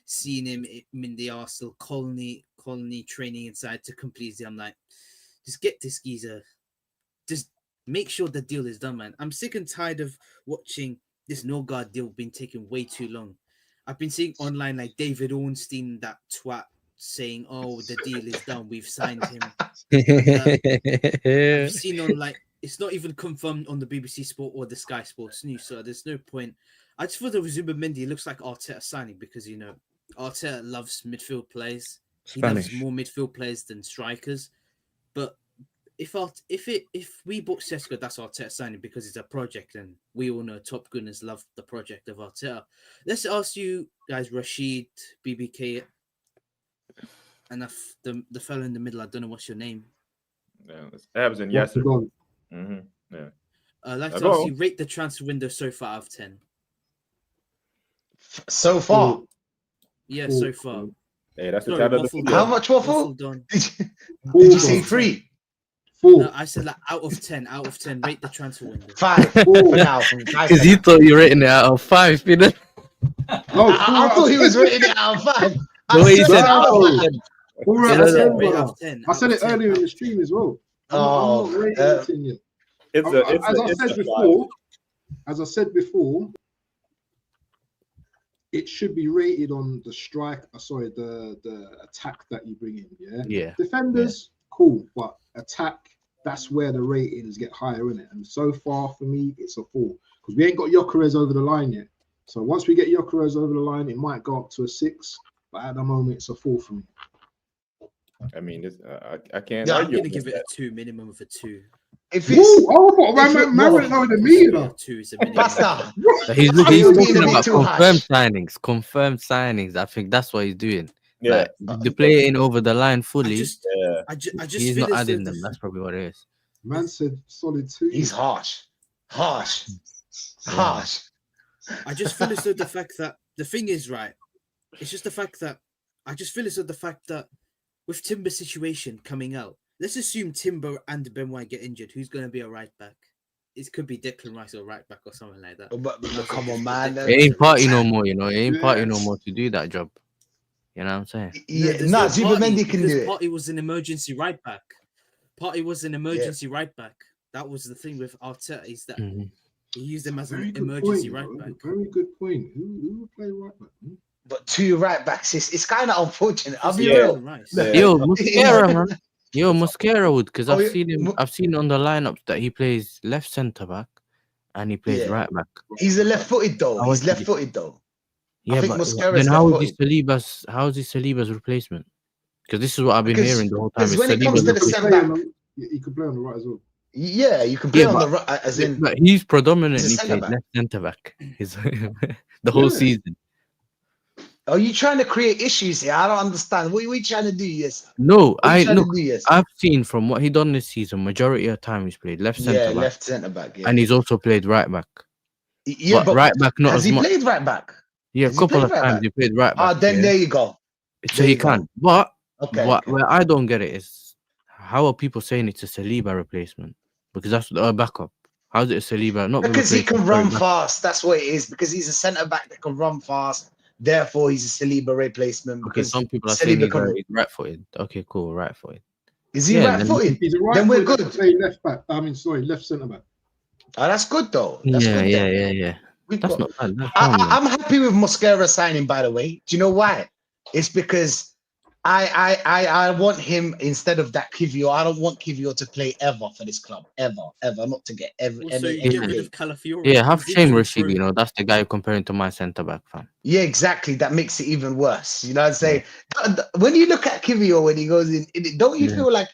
seeing him in the Arsenal colony training inside to complete it. I'm like, just get this geezer. Just make sure the deal is done, man. I'm sick and tired of watching this Norgard deal being taking way too long. I've been seeing online like David Ornstein, that twat, saying, "Oh, the deal is done. We've signed him." I've seen on like it's not even confirmed on the BBC Sport or the Sky Sports News, so there's no point. I just thought that with Zubermendi, it looks like Arteta signing because you know Arteta loves midfield players. He loves more midfield players than strikers. But if we bought Sesko, that's Arteta signing because it's a project, and we all know Top Gunners love the project of Arteta. Let's ask you guys, Rashid, BBK, and the fellow in the middle. I don't know what's your name. Yeah, it's Abs and What's the Yasser. goal? Yeah. I'd like to Go ask on. you, rate the transfer window so far out of 10. So far, Yeah, so far. Hey, that's the Sorry, title of the waffle video. how much waffle? Waffled on. Did you say 3? 4. No, I said like out of 10. Out of 10, rate the transfer window. 5 for now. 5 Because for you now. thought you were rating it out of 5, you know? No, I thought he was rating it out of 5. The way he said said out of no. 5. 4 Yeah, out I of said 10, rate brother. out of 10. I said out it of 10, earlier in out the of stream as well. I'm Oh, not rating anything yet. It's As I said before, it should be rated on the the attack that you bring in. Yeah. Yeah. Defenders, cool, but attack, that's where the ratings get higher in it. And so far for me, it's a 4 because we ain't got Gyokeres over the line yet. So once we get Gyokeres over the line, it might go up to a 6, but at the moment, it's a 4 for me. I mean, I can't Yeah, I'm argue. going to give it a 2, minimum of a 2. if it's Man went lower than me, you know. 2 is a minimum. Basta. He's You're talking being a bit about too confirmed harsh. signings. Confirmed signings. I think that's what he's doing. Yeah. Like the player ain't over the line fully. I just He's feel not as though adding them. That's probably what it is. Man said solid 2. He's harsh. Harsh. I just feel as though the fact that the thing is right. It's just the fact that I just feel as though the fact that with Timber's situation coming out, let's assume Timber and Ben White get injured. Who's going to be a right back? It could be Declan Rice or right back or something like that. But come on, man. It ain't party no more, you know. It ain't party no more to do that job. You know what I'm saying? Yeah, there's nah, no Partey, Zubimendi can because do it. Partey was an emergency right back. Partey was an emergency right back. That was the thing with Arteta, is that Mhm. he used him as Very an good emergency point, right bro. back. Very good point. Who would play right back? But 2 right backs, it's kind of unfortunate. I'll be Christian Yeah. real. Rice. Yeah. Yo, You know? Mosquera, man. Yo, Mosquera would, because Oh, I've seen on the lineups that he plays left centre back and he plays yeah. right back. He's a left-footed though. How is He's he? left-footed though. Yeah, think but Mosquera's then left-footed. How is he Saliba's replacement? Because this is what I've been hearing the whole time. Because Is when it comes Saliba's to the replacement. centre back, He could play on the right as well. yeah, you can play Yeah, on the but right, as in he's he's a predominantly centre played back. left centre back. The whole season. Are you trying to create issues here? I don't understand. What are we trying to do? Yes. No, What are you trying to do? Yes. I've seen from what he done this season, majority of the time he's played left centre Yeah, back, left centre back. Yeah. and he's also played right back. Yeah, But right back not has as he much. played right back? Yeah, a Has he couple played of right times back? he played right back. Then Yeah. there you go. So There he you go. can. But Okay. where I don't get it is how are people saying it's a Saliba replacement? Because that's a backup. How's it a Saliba? Not Because he replacement, can sorry, run backup. fast. That's what it is. Because he's a centre back that can run fast. Therefore, he's a Saliba replacement. Okay, Because some people are saying Saliba he's right footed. Okay, cool, right footed. Is he Yeah, right footed? He's a right Then we're foot good. play left back. Left centre back. Oh, that's good though. That's good. Then. Yeah. We've That's got- not bad. That's calm, then. I'm happy with Mosquera signing, by the way. Do you know why? It's because I want him instead of that Kivio. I don't want Kivio to play ever for this club. Ever. Not to get Also, you any get rid game. of Calafiori. Yeah, have He's shame, injury Rashid. prone. That's the guy you're comparing to my centre back, fam. Yeah, exactly. That makes it even worse. You know what I'm saying? When you look at Kivio when he goes in, don't you feel like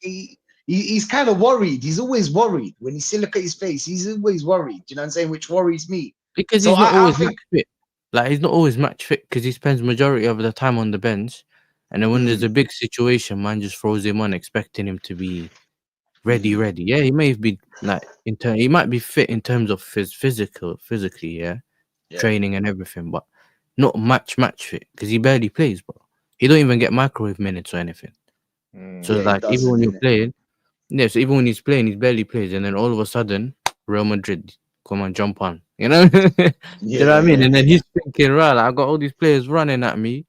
he's kind of worried? He's always worried. When you see look at his face, he's always worried. You know what I'm saying? Which worries me. Because So he's not I always think- match fit. Like he's not always match fit because he spends majority of the time on the bench, and then when there's a big situation, man just throws him on, expecting him to be ready. Yeah, he may be like he might be fit in terms of physically, yeah, training and everything, but not match fit because he barely plays, bro. He don't even get microwave minutes or anything. So Yeah, like he even when doesn't, you're innit? playing, yeah, so even when he's playing, he barely plays, and then all of a sudden, Real Madrid come on, jump on, you know? Do you know what I mean? And then he's thinking, right, I got all these players running at me,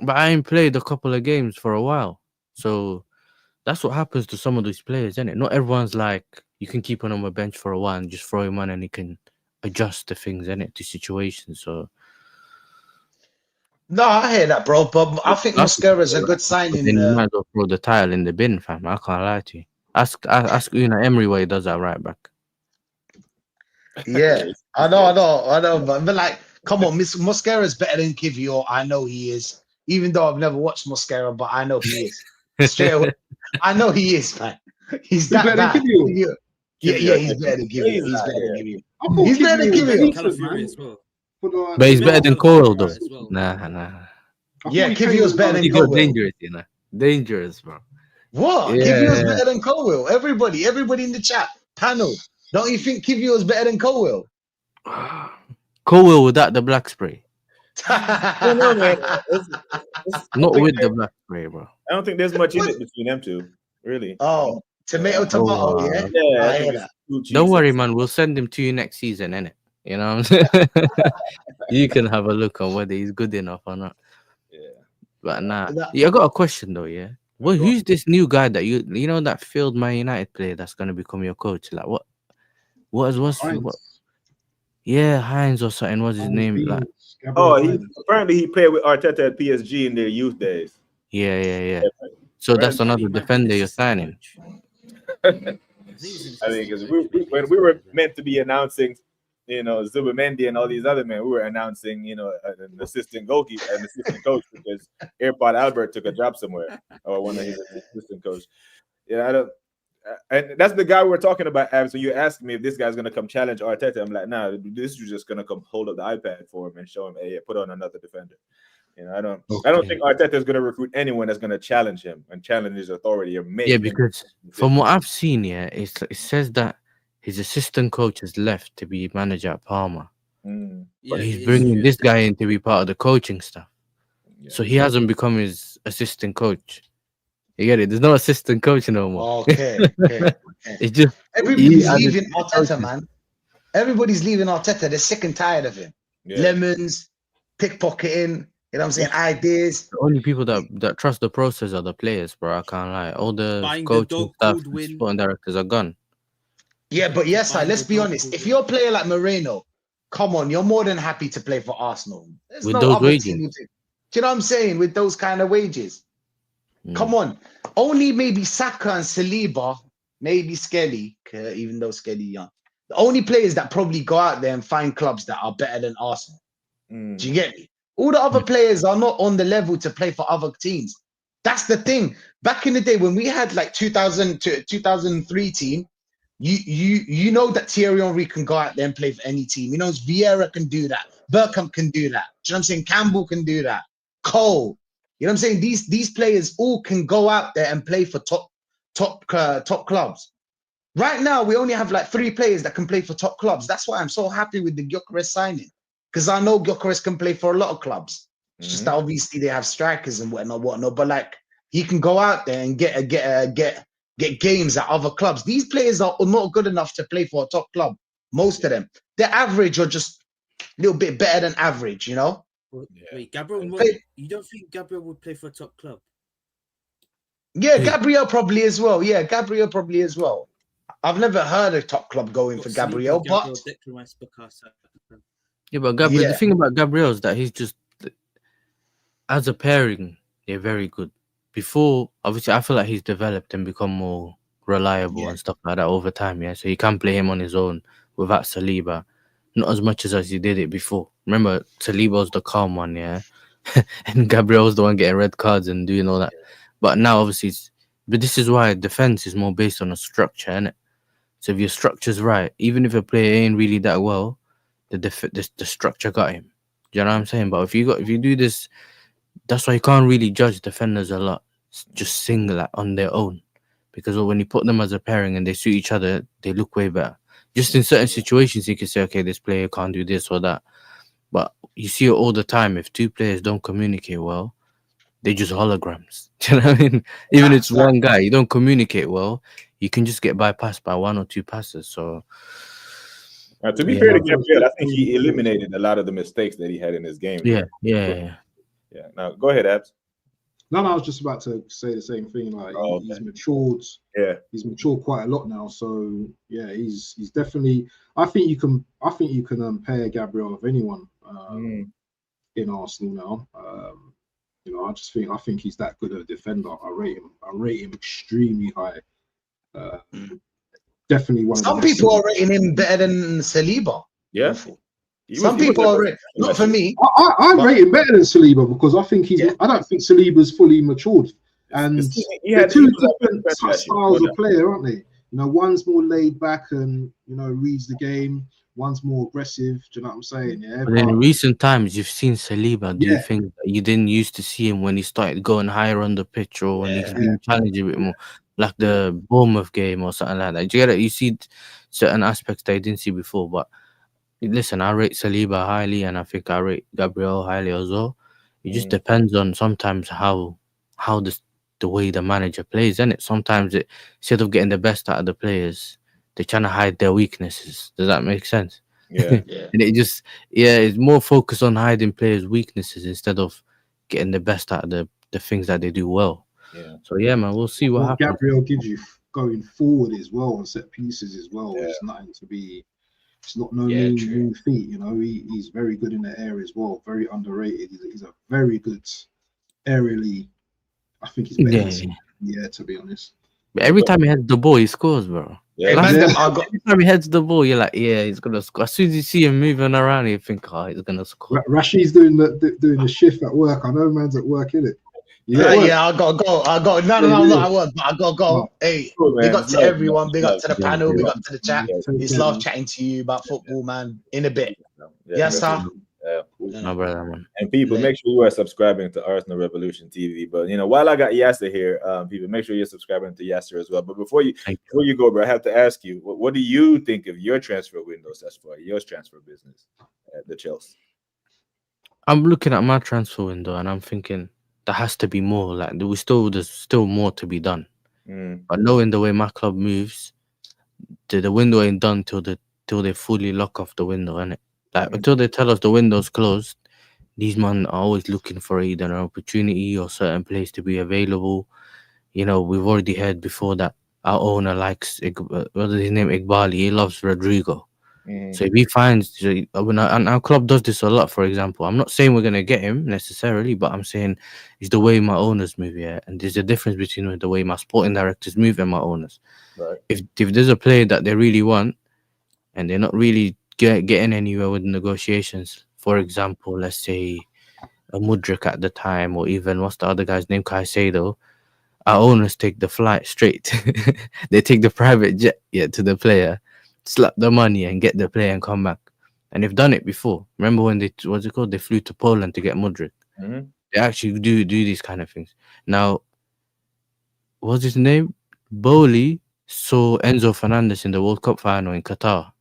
but I ain't played a couple of games for a while. So that's what happens to some of these players, isn't it? Not everyone's like, you can keep him on the bench for a while and just throw him on and he can adjust to things, innit, to situations. So No, I hear that, bro. But I think that's Mosquera's a good but signing. then you might as well throw the tile in the bin, fam. I can't lie to you. Ask Emery why he does that right back. Yeah, I know, but like, come on, Mosquera's better than Kivio. I know he is, even though I've never watched Mosquera, but I know he is. Straight away, I know he is, man. He's that better than bad. Kivio? Yeah, he's better than Kivio. He's better than Kivio. I thought He's better than was Kivio. decent, Calafiori man. as well. But he's better than Coral, though. As well. Nah. I Yeah, thought he Kivio's came better with than He like- got Colwell. dangerous, you know. Dangerous, bro. What? Yeah. Kivio's better than Colwell. Everybody in the chat panel. Don't you think Kivio's better than Colwell? Cowell without the black spray. I don't know, man. Not with the black spray, bro. I don't think there's much in it between them two, really. Oh, tomato, yeah. Yeah, I I hear think that. it's two cheese. Don't worry, man. We'll send him to you next season, innit? You know what I'm saying? You can have a look on whether he's good enough or not. Yeah. But nah. That- Yeah, I got a question though, yeah. Well, who's this new guy that you know that failed Man United player that's gonna become your coach? Like what's Heinz. yeah, Heinz or something. What's his name? Beans, Like Gabriel Oh, Heinz. apparently he played with Arteta at PSG in their youth days. yeah. So that's another defender you're signing. I mean, because when we were meant to be announcing, Zubimendi and all these other men, we were announcing, an assistant goalkeeper, an assistant coach because Airpod Albert took a job somewhere, or one of his assistant coach. Yeah, I don't. And that's the guy we were talking about, Abs. When you asked me if this guy's gonna come challenge Arteta, I'm like, nah, this is just gonna come hold up the iPad for him and show him, hey, put on another defender. I don't think Arteta is gonna recruit anyone that's gonna challenge him and challenge his authority or make. Yeah, because from what I've seen, yeah, it says that his assistant coach has left to be manager at Parma. But he's bringing this guy in to be part of the coaching staff. Yeah. So he hasn't become his assistant coach. You get it? There's no assistant coach no more. Okay. It's just Everybody's added leaving two Arteta, coaches. man. Everybody's leaving Arteta. They're sick and tired of him. Yeah. Lemons, pickpocketing. You know what I'm saying? Ideas. The only people that trust the process are the players, bro. I can't lie. All the Buying the coaching dog staff, called and win. sporting directors are gone. Yeah, but yes, Buying let's the be dog honest. called If win. you're a player like Moreno, come on, you're more than happy to play for Arsenal. There's With no those other wages. team. Do you know what I'm saying? With those kind of wages. Mm. Come on. Only maybe Saka and Saliba, maybe Skelly, even though Skelly young. The only players that probably go out there and find clubs that are better than Arsenal. Mm. Do you get me? All the other players are not on the level to play for other teams. That's the thing. Back in the day when we had like 2000 to 2003 team, you know that Thierry Henry can go out there and play for any team. You know, Vieira can do that. Bergkamp can do that. Do you know what I'm saying? Campbell can do that. Cole. You know what I'm saying? These players all can go out there and play for top clubs. Right now, we only have like 3 players that can play for top clubs. That's why I'm so happy with the Gyokeres signing, because I know Gyokeres can play for a lot of clubs. It's just that obviously they have strikers and whatnot. But like he can go out there and get games at other clubs. These players are not good enough to play for a top club. Most of them, they're average or just a little bit better than average. You know. Wait, Gabriel, you don't think Gabriel would play for a top club? Yeah, Gabriel probably as well. Yeah, Gabriel probably as well. I've never heard a top club going for Gabriel, but yeah, but Gabriel. Yeah. The thing about Gabriel is that he's just as a pairing, they're very good. Before, obviously, I feel like he's developed and become more reliable and stuff like that over time. Yeah, so you can play him on his own without Saliba, not as much as he did it before. Remember, Saliba was the calm one, yeah, and Gabriel was the one getting red cards and doing all that. But now, obviously, but this is why defense is more based on a structure, innit? So if your structure's right, even if a player ain't really that well, the structure got him. Do you know what I'm saying? But if you do this, that's why you can't really judge defenders a lot, just single like, on their own, because when you put them as a pairing and they suit each other, they look way better. Just in certain situations, you can say, okay, this player can't do this or that, but you see it all the time. If 2 players don't communicate well, they just holograms. Do you know what I mean? Even if it's one guy, you don't communicate well, you can just get bypassed by 1 or 2 passes. So, to be fair to Gabriel, I think he eliminated a lot of the mistakes that he had in his game. Yeah. Now go ahead, Abs. No, I was just about to say the same thing. Like he's matured. Yeah, he's matured quite a lot now. So yeah, he's definitely. I think you can pair Gabriel with anyone in Arsenal now. I think he's that good a defender. I rate him extremely high. Definitely one. Some people are rating him better than Saliba. Yeah. Some people are not for me. I rate him better than Saliba because I think I don't think Saliba's fully matured, and they're 2 different styles of player, aren't they? You know, one's more laid back and reads the game. One's more aggressive. Do you know what I'm saying? Yeah. But in recent times, you've seen Saliba do things that you didn't used to see him when he started going higher on the pitch or when he's been challenged a bit more, like the Bournemouth game or something like that. Do you get it? You see certain aspects that you didn't see before. But listen, I rate Saliba highly, and I think I rate Gabriel highly as well. It just depends on sometimes how the way the manager plays, isn't it? Sometimes instead of getting the best out of the players, they're trying to hide their weaknesses. Does that make sense? Yeah. And it's more focused on hiding players' weaknesses instead of getting the best out of the things that they do well. Yeah. So yeah, man, we'll see what happens. Gabriel gives you going forward as well on set pieces as well. It's nothing to be. It's not mean feat. He's very good in the air as well. Very underrated. He's a very good aerially. I think he's better to be honest. But every time he heads the ball, he scores, bro. Yeah. Every time he heads the ball, you're like, he's gonna score. As soon as you see him moving around, you think, he's gonna score. Rashid's doing the shift at work. I know man's at work, innit? I gotta go. No, I'm not at work, but I gotta go. Hey, big up to everyone, big up to the panel, big up to the chat. It's love chatting to you about football, man. In a bit. Yes, sir. No, brother, man. And people, make sure you are subscribing to Arsenal Revolution TV. But while I got Yasser here, people, make sure you're subscribing to Yasser as well. But before you go, bro, I have to ask you, what do you think of your transfer window, as for your transfer business at the Chelsea? I'm looking at my transfer window and I'm thinking there has to be more. Like there's still more to be done. But knowing the way my club moves, the window ain't done till they fully lock off the window, innit? Like until they tell us the window's closed, these men are always looking for either an opportunity or certain place to be available. You know, we've already heard before that our owner likes what is his name, Iqbali. He loves Rodrigo. Mhm. So if he finds, so and our club does this a lot. For example, I'm not saying we're gonna get him necessarily, but I'm saying it's the way my owners move, yeah. And there's a difference between the way my sporting directors move and my owners. Right. If there's a player that they really want and they're not really getting anywhere with negotiations, for example, let's say a Mudrik at the time, or even what's the other guy's name, Caicedo, our owners take the flight straight. They take the private jet, yeah, to the player, slap the money and get the player and come back. And they've done it before. Remember when what's it called? They flew to Poland to get Mudrik. Mhm. They actually do these kind of things. Now, what's his name? Bowley saw Enzo Fernandez in the World Cup final in Qatar,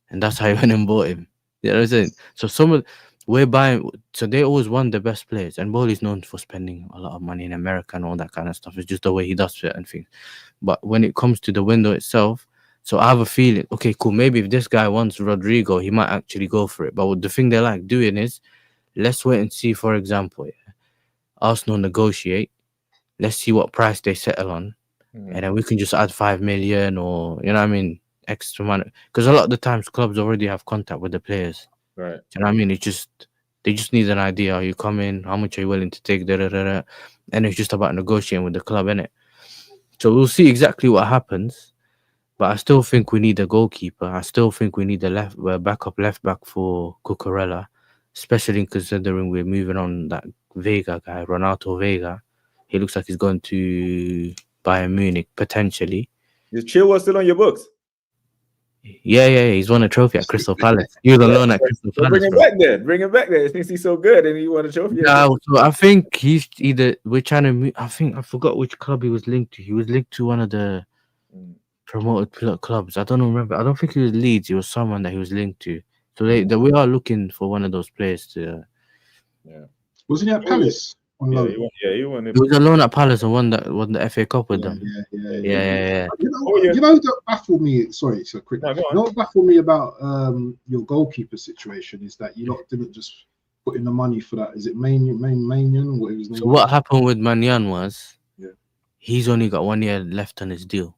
and that's how he went and bought him. You know what I'm saying? So we're buying. So they always want the best players, and Bowley's known for spending a lot of money in America and all that kind of stuff. It's just the way he does certain things. But when it comes to the window itself, so I have a feeling, okay, cool. Maybe if this guy wants Rodrigo, he might actually go for it. But the thing they like doing is, let's wait and see. For example, yeah, Arsenal negotiate. Let's see what price they settle on, and then we can just add 5 million, or you know what I mean, extra money. Because a lot of the times clubs already have contact with the players. Right. You know what I mean? They just need an idea. Are you coming? How much are you willing to take? Da, da, da, da. And it's just about negotiating with the club, innit? So we'll see exactly what happens. But I still think we need a goalkeeper. I still think we need a backup left back for Cucurella, especially considering we're moving on that Vega guy, Ronaldo Vega. He looks like he's going to Bayern Munich potentially. Is Chilwell still on your books? Yeah. He's won a trophy at Crystal Palace. He was on loan at Crystal Well, Palace. bring him Bro. back there. Bring him back there. Since he's so good and he won a trophy. Yeah, so I think he's either we're trying to. I think I forgot which club he was linked to. He was linked to one of the promoted clubs. I don't remember. I don't think he was Leeds. He was someone that he was linked to. So we are looking for one of those players to. Wasn't he at Palace on Yeah, loan? he won it. He was alone at Palace and won the FA Cup with them. Yeah. You know that baffled me. Sorry, it's a quick. No, go on. You know what baffled me about your goalkeeper situation is that you lot didn't just put in the money for that. Is it Manion? What his name? So what happened with Manyan was, Yeah. he's only got 1 year left on his deal.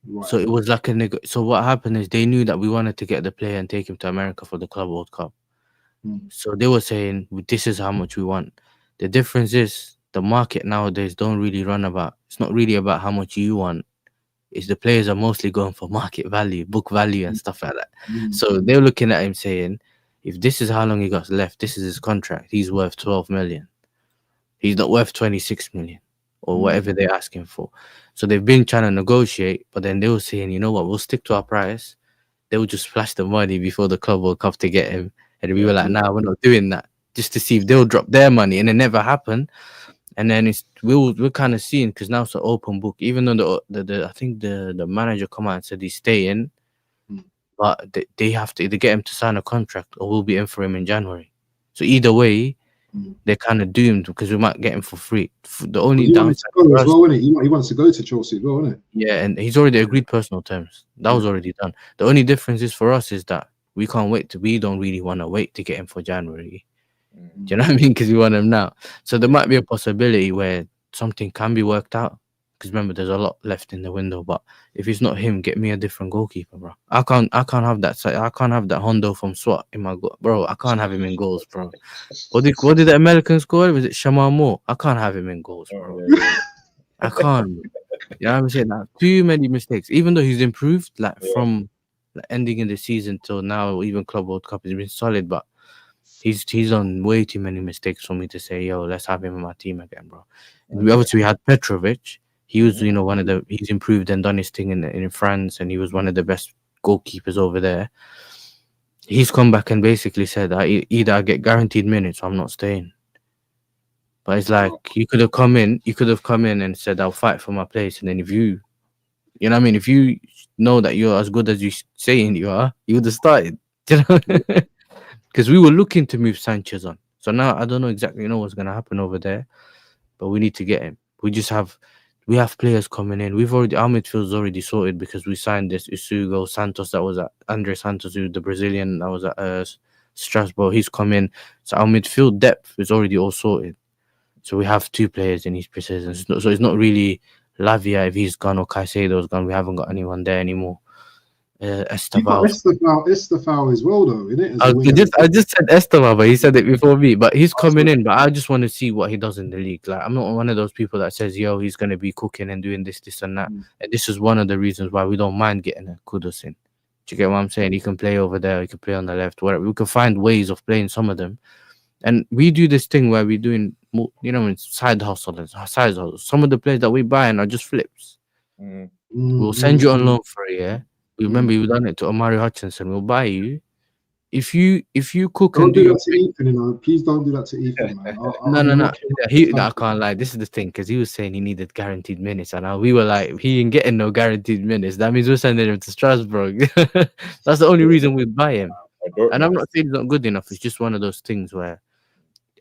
Right. So it was like so what happened is they knew that we wanted to get the player and take him to America for the Club World Cup. So they were saying, this is how much we want. The difference is the market nowadays don't really run about, it's not really about how much you want. It's the players are mostly going for market value, book value and stuff like that. So they're looking at him saying, if this is how long he got left, this is his contract, he's worth 12 million. He's not worth 26 million or whatever they're asking for. So they've been trying to negotiate, but then they were saying, you know what, we'll stick to our price. They would just flash the money before the Club World Cup to get him. And we were like, nah, we're not doing that. Just to see if they'll drop their money. And it never happened. And then we're kind of seeing, because now it's an open book. Even though I think the manager come out and said he's staying, but they have to either get him to sign a contract or we'll be in for him in January. So either way, they're kind of doomed because we might get him for free. The only downside for us, he wants to go to Chelsea as well, isn't it? yeah, and he's already agreed personal terms. That was already done. The only difference is for us is that we can't wait we don't really want to wait to get him for January. Do you know what I mean? Because we want him now. So there might be a possibility where something can be worked out. Because remember, there's a lot left in the window. But if it's not him, get me a different goalkeeper, bro. I can't have that. I can't have that Hondo from SWAT in my goal, bro. I can't have him in goals, bro. What did the American score? Was it Shamal Moore? I can't have him in goals, bro. I can't. You know what I'm saying? Like, too many mistakes. Even though he's improved, like from ending in the season till now, even Club World Cup, he's been solid, but he's done way too many mistakes for me to say, yo, let's have him in my team again, bro. And we had Petrovic. He was, he's improved and done his thing in France, and he was one of the best goalkeepers over there. He's come back and basically said, either I get guaranteed minutes or I'm not staying. But it's like, you could have come in and said, I'll fight for my place. And then if you know what I mean? If you know that you're as good as you saying you are, you would have started. You know? Because we were looking to move Sanchez on. So now I don't know exactly what's going to happen over there, but we need to get him. We have players coming in. Our midfield's already sorted because we signed this Isugo Santos that was at Andre Santos, who's the Brazilian that was at Strasbourg. He's come in, so our midfield depth is already all sorted. So we have 2 players in each position. So it's not really Lavia if he's gone or Caicedo's gone. We haven't got anyone there anymore. You've got Esteval. Estefao as well, though, in it as a winger. I just said Esteban, but he said it before me. But he's coming in. But I just want to see what he does in the league. Like I'm not one of those people that says, "Yo, he's gonna be cooking and doing this, this, and that." And this is one of the reasons why we don't mind getting a Kudus in. Do you get what I'm saying? He can play over there. He can play on the left. Whatever. We can find ways of playing some of them. And we do this thing where we're doing, it's side hustles. Some of the players that we buying are just flips. We'll send you on loan for a year. Remember, we've done it to Omari Hutchinson. We'll buy you. If you cook Don't and do do that to Ethan, Please don't do that to Ethan, man. No. I can't lie. This is the thing, because he was saying he needed guaranteed minutes, and we were like, he ain't getting no guaranteed minutes. That means we're sending him to Strasbourg. That's the only reason we buy him. And I'm not saying he's not good enough. It's just one of those things where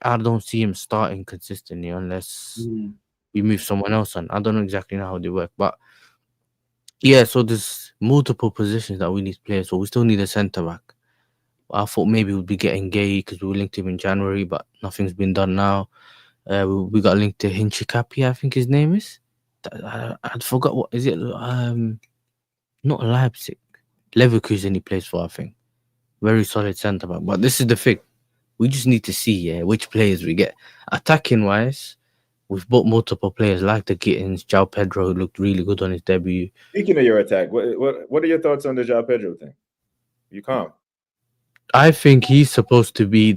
I don't see him starting consistently unless we move someone else on. I don't know exactly how they work, but yeah. So there's multiple positions that we need players for. We still need a centre back. I thought maybe we'd be getting Gay because we were linked to him in January, but nothing's been done now. We got linked to Hinchikapi, I think his name is. I forgot what is it. Not Leipzig, Leverkusen. He plays for, I think. Very solid centre back. But this is the thing. We just need to see which players we get. Attacking wise, we've bought multiple players like the Gittins, João Pedro, who looked really good on his debut. Speaking of your attack, what are your thoughts on the João Pedro thing? You calm? I think he's supposed to be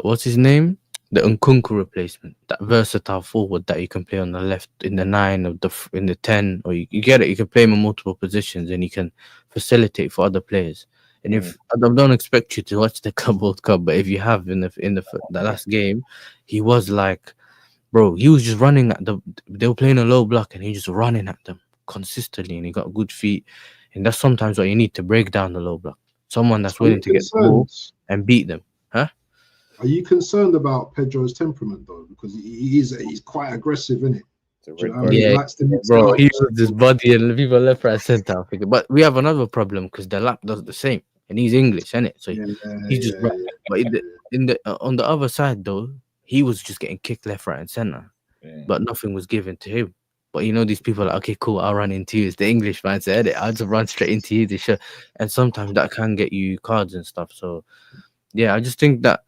what's his name? The Nkunku replacement, that versatile forward that you can play on the left, in the 9 or in the 10, or you get it. You can play him in multiple positions, and he can facilitate for other players. And if I don't expect you to watch the Club World Cup, but if you have in the last game, he was like, bro, he was just running at they were playing a low block, and he just running at them consistently, and he got good feet, and that's sometimes what you need to break down the low block. Someone that's willing to get the ball and beat them, huh? Are you concerned about Pedro's temperament though? Because he's quite aggressive, isn't it? Bro, he was this body and people left, right, center. I think. But we have another problem because the lap does the same, and he's English, isn't it? So he's just. But on the other side though, he was just getting kicked left, right, and center, but nothing was given to him. But these people are like, okay, cool, I'll run into you. It's the English man said it. I'll just run straight into you. And sometimes that can get you cards and stuff. So yeah, I just think that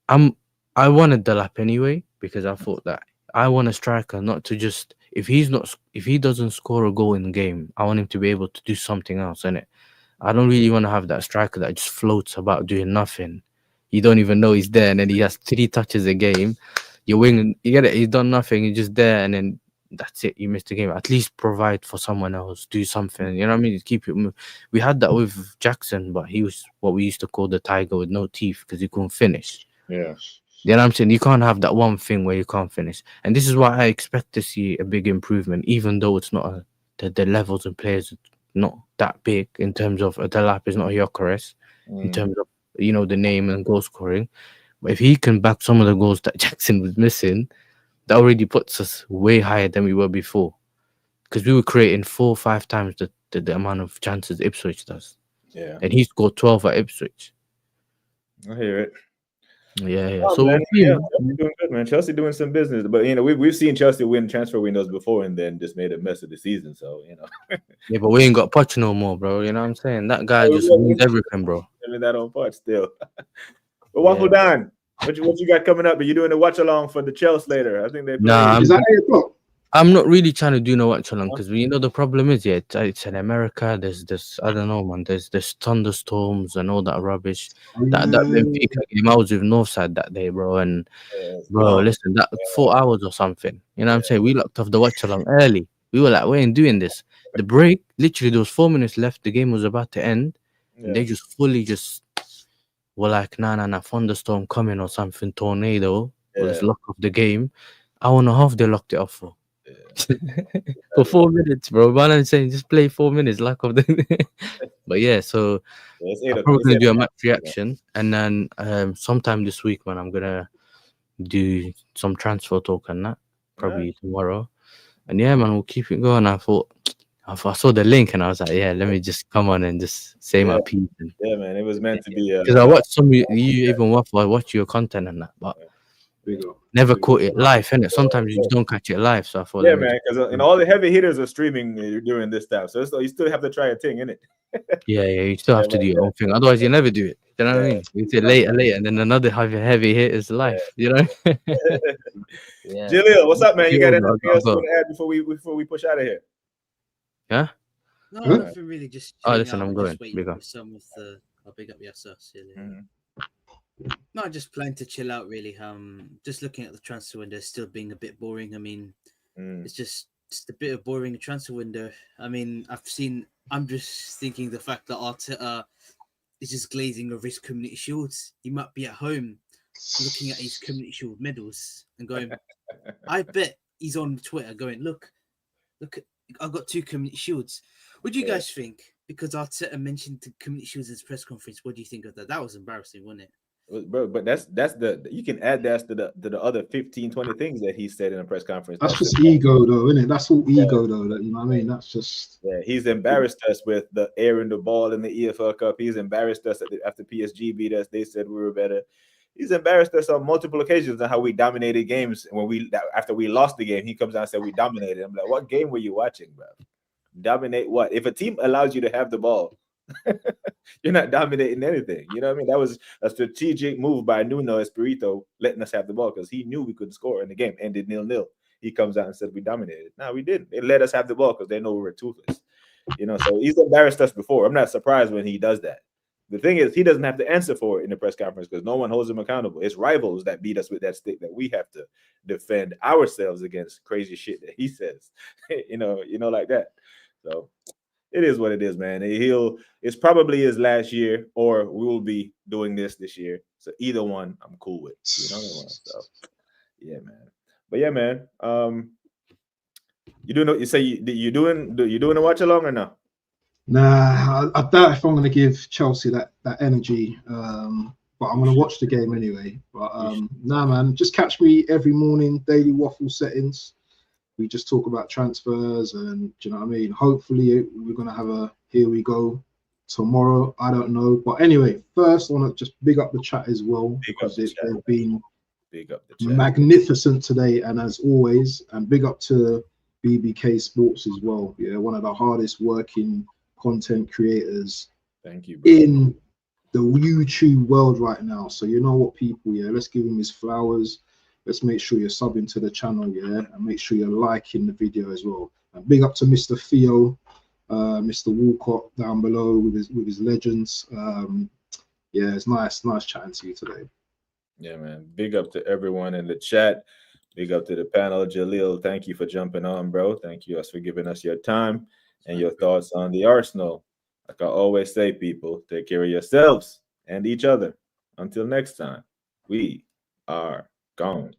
I wanted the lap anyway, because I thought that I want a striker not to just if he doesn't score a goal in the game, I want him to be able to do something else, innit? I don't really want to have that striker that just floats about doing nothing. You don't even know he's there, and then he has 3 touches a game. Your wing, you get it, he's done nothing, he's just there, and then that's it, you missed the game. At least provide for someone else, do something, you know what I mean? Keep it. We had that with Jackson, but he was what we used to call the tiger with no teeth because he couldn't finish. Yeah. You know what I'm saying? You can't have that one thing where you can't finish. And this is why I expect to see a big improvement, even though it's not the levels and players not that big in terms of the lap is not a gyokeres in terms of the name and goal scoring. But if he can back some of the goals that Jackson was missing, that already puts us way higher than we were before, because we were creating 4 or 5 times the amount of chances Ipswich does. Yeah, and he scored 12 at Ipswich. I hear it. Yeah. Oh, So man, Chelsea doing good, man. Chelsea doing some business, but we've seen Chelsea win transfer windows before and then just made a mess of the season. So yeah, but we ain't got Poch no more, bro. You know what I'm saying? That guy just needs everything, bro. That on Poch still. But Waffle Don, what you got coming up? Are you doing a watch along for the Chelsea later? I think they. Nah, is that 8 o'clock? I'm not really trying to do no watch along because the problem is it's in America. There's this, I don't know, man. There's thunderstorms and all that rubbish. That Benfica game, I was with Northside that day, bro. And bro, listen, that 4 hours or something. You know what I'm saying? We locked off the watch along early. We were like, we ain't doing this. The break, literally, there was 4 minutes left. The game was about to end. And they just fully were like, nah, thunderstorm coming or something, tornado. Let's lock off the game. Hour and a half, they locked it off for. For 4 minutes, bro. Man, I'm saying just play 4 minutes, lack of the. But yeah, so I'm probably gonna do a match reaction, and then sometime this week, man, I'm gonna do some transfer talk and that probably tomorrow. And yeah, man, we'll keep it going. I thought I saw the link and I was like, yeah, let me just come on and just say my Yeah. piece. Yeah, man, it was meant to be. Because I watched some you even watch your content and that, but never caught it live, innit? Sometimes you just don't catch it live. So I thought, Yeah, let me man, because and all the heavy hitters are streaming during this time, so you still have to try a thing, innit? yeah, you still have to do your own thing. Otherwise, you never do it. You know what I mean? You say later, and then another heavy hit is live. You know? Yeah. Jaleel, what's up, man? You got anything I'll else you go. want to add before we push out of here? Yeah. No, Huh? nothing really. Just Oh, chilling listen, out I'm and going. just waiting Bigger. for some of the. I'll big up your sus. Mhm. No, just planning to chill out. Really. Just looking at the transfer window, still being a bit boring. I mean, it's just a bit of boring transfer window. I mean, I'm just thinking the fact that Arteta is just glazing over his Community Shields. He might be at home looking at his Community Shield medals and going, I bet he's on Twitter going, look, I've got 2 Community Shields. What do you guys think? Because Arteta mentioned the Community Shields in his press conference. What do you think of that? That was embarrassing, wasn't it? Bro, but that's the you can add that to the other 15, 20 things that he said in a press conference. That's just ego, though, isn't it? That's all ego, though. That, you know what I mean? That's just. Yeah, he's embarrassed us with the airing the ball in the EFL Cup. He's embarrassed us after PSG beat us. They said we were better. He's embarrassed us on multiple occasions on how we dominated games. And after we lost the game, he comes out and said we dominated. I'm like, what game were you watching, bro? Dominate what? If a team allows you to have the ball, you're not dominating anything. You know what I mean? That was a strategic move by Nuno Espirito letting us have the ball because he knew we couldn't score, and the game ended 0-0. He comes out and said we dominated. No, we didn't. They let us have the ball because they know we were toothless. You know, so he's embarrassed us before. I'm not surprised when he does that. The thing is, he doesn't have to answer for it in the press conference because no one holds him accountable. It's rivals that beat us with that stick that we have to defend ourselves against crazy shit that he says. you know, like that. So it is what it is, man. It's probably his last year, or we will be doing this year. So either one, I'm cool with. You know what I mean? So yeah, man. But yeah, man. You do know? You say you doing a watch along or no? Nah, I doubt if I'm going to give Chelsea that energy. But I'm going to watch the game anyway. But nah, man, just catch me every morning, daily waffle settings. We just talk about transfers and, do you know what I mean? Hopefully we're going to have a here we go tomorrow. I don't know. But anyway, first I want to just big up the chat as well because they've been magnificent today and as always. And big up to BBK Sports as well. Yeah, one of the hardest working content creators Thank you, bro. in the YouTube world right now. So you know what, people, yeah, let's give him his flowers. Let's make sure you're subbing to the channel, yeah, and make sure you're liking the video as well. And big up to Mr. Theo, Mr. Walcott down below with his legends. Yeah, it's nice chatting to you today. Yeah, man. Big up to everyone in the chat. Big up to the panel. Jaleel, thank you for jumping on, bro. Thank you for giving us your time and your thoughts on the Arsenal. Like I always say, people, take care of yourselves and each other. Until next time, we are gone.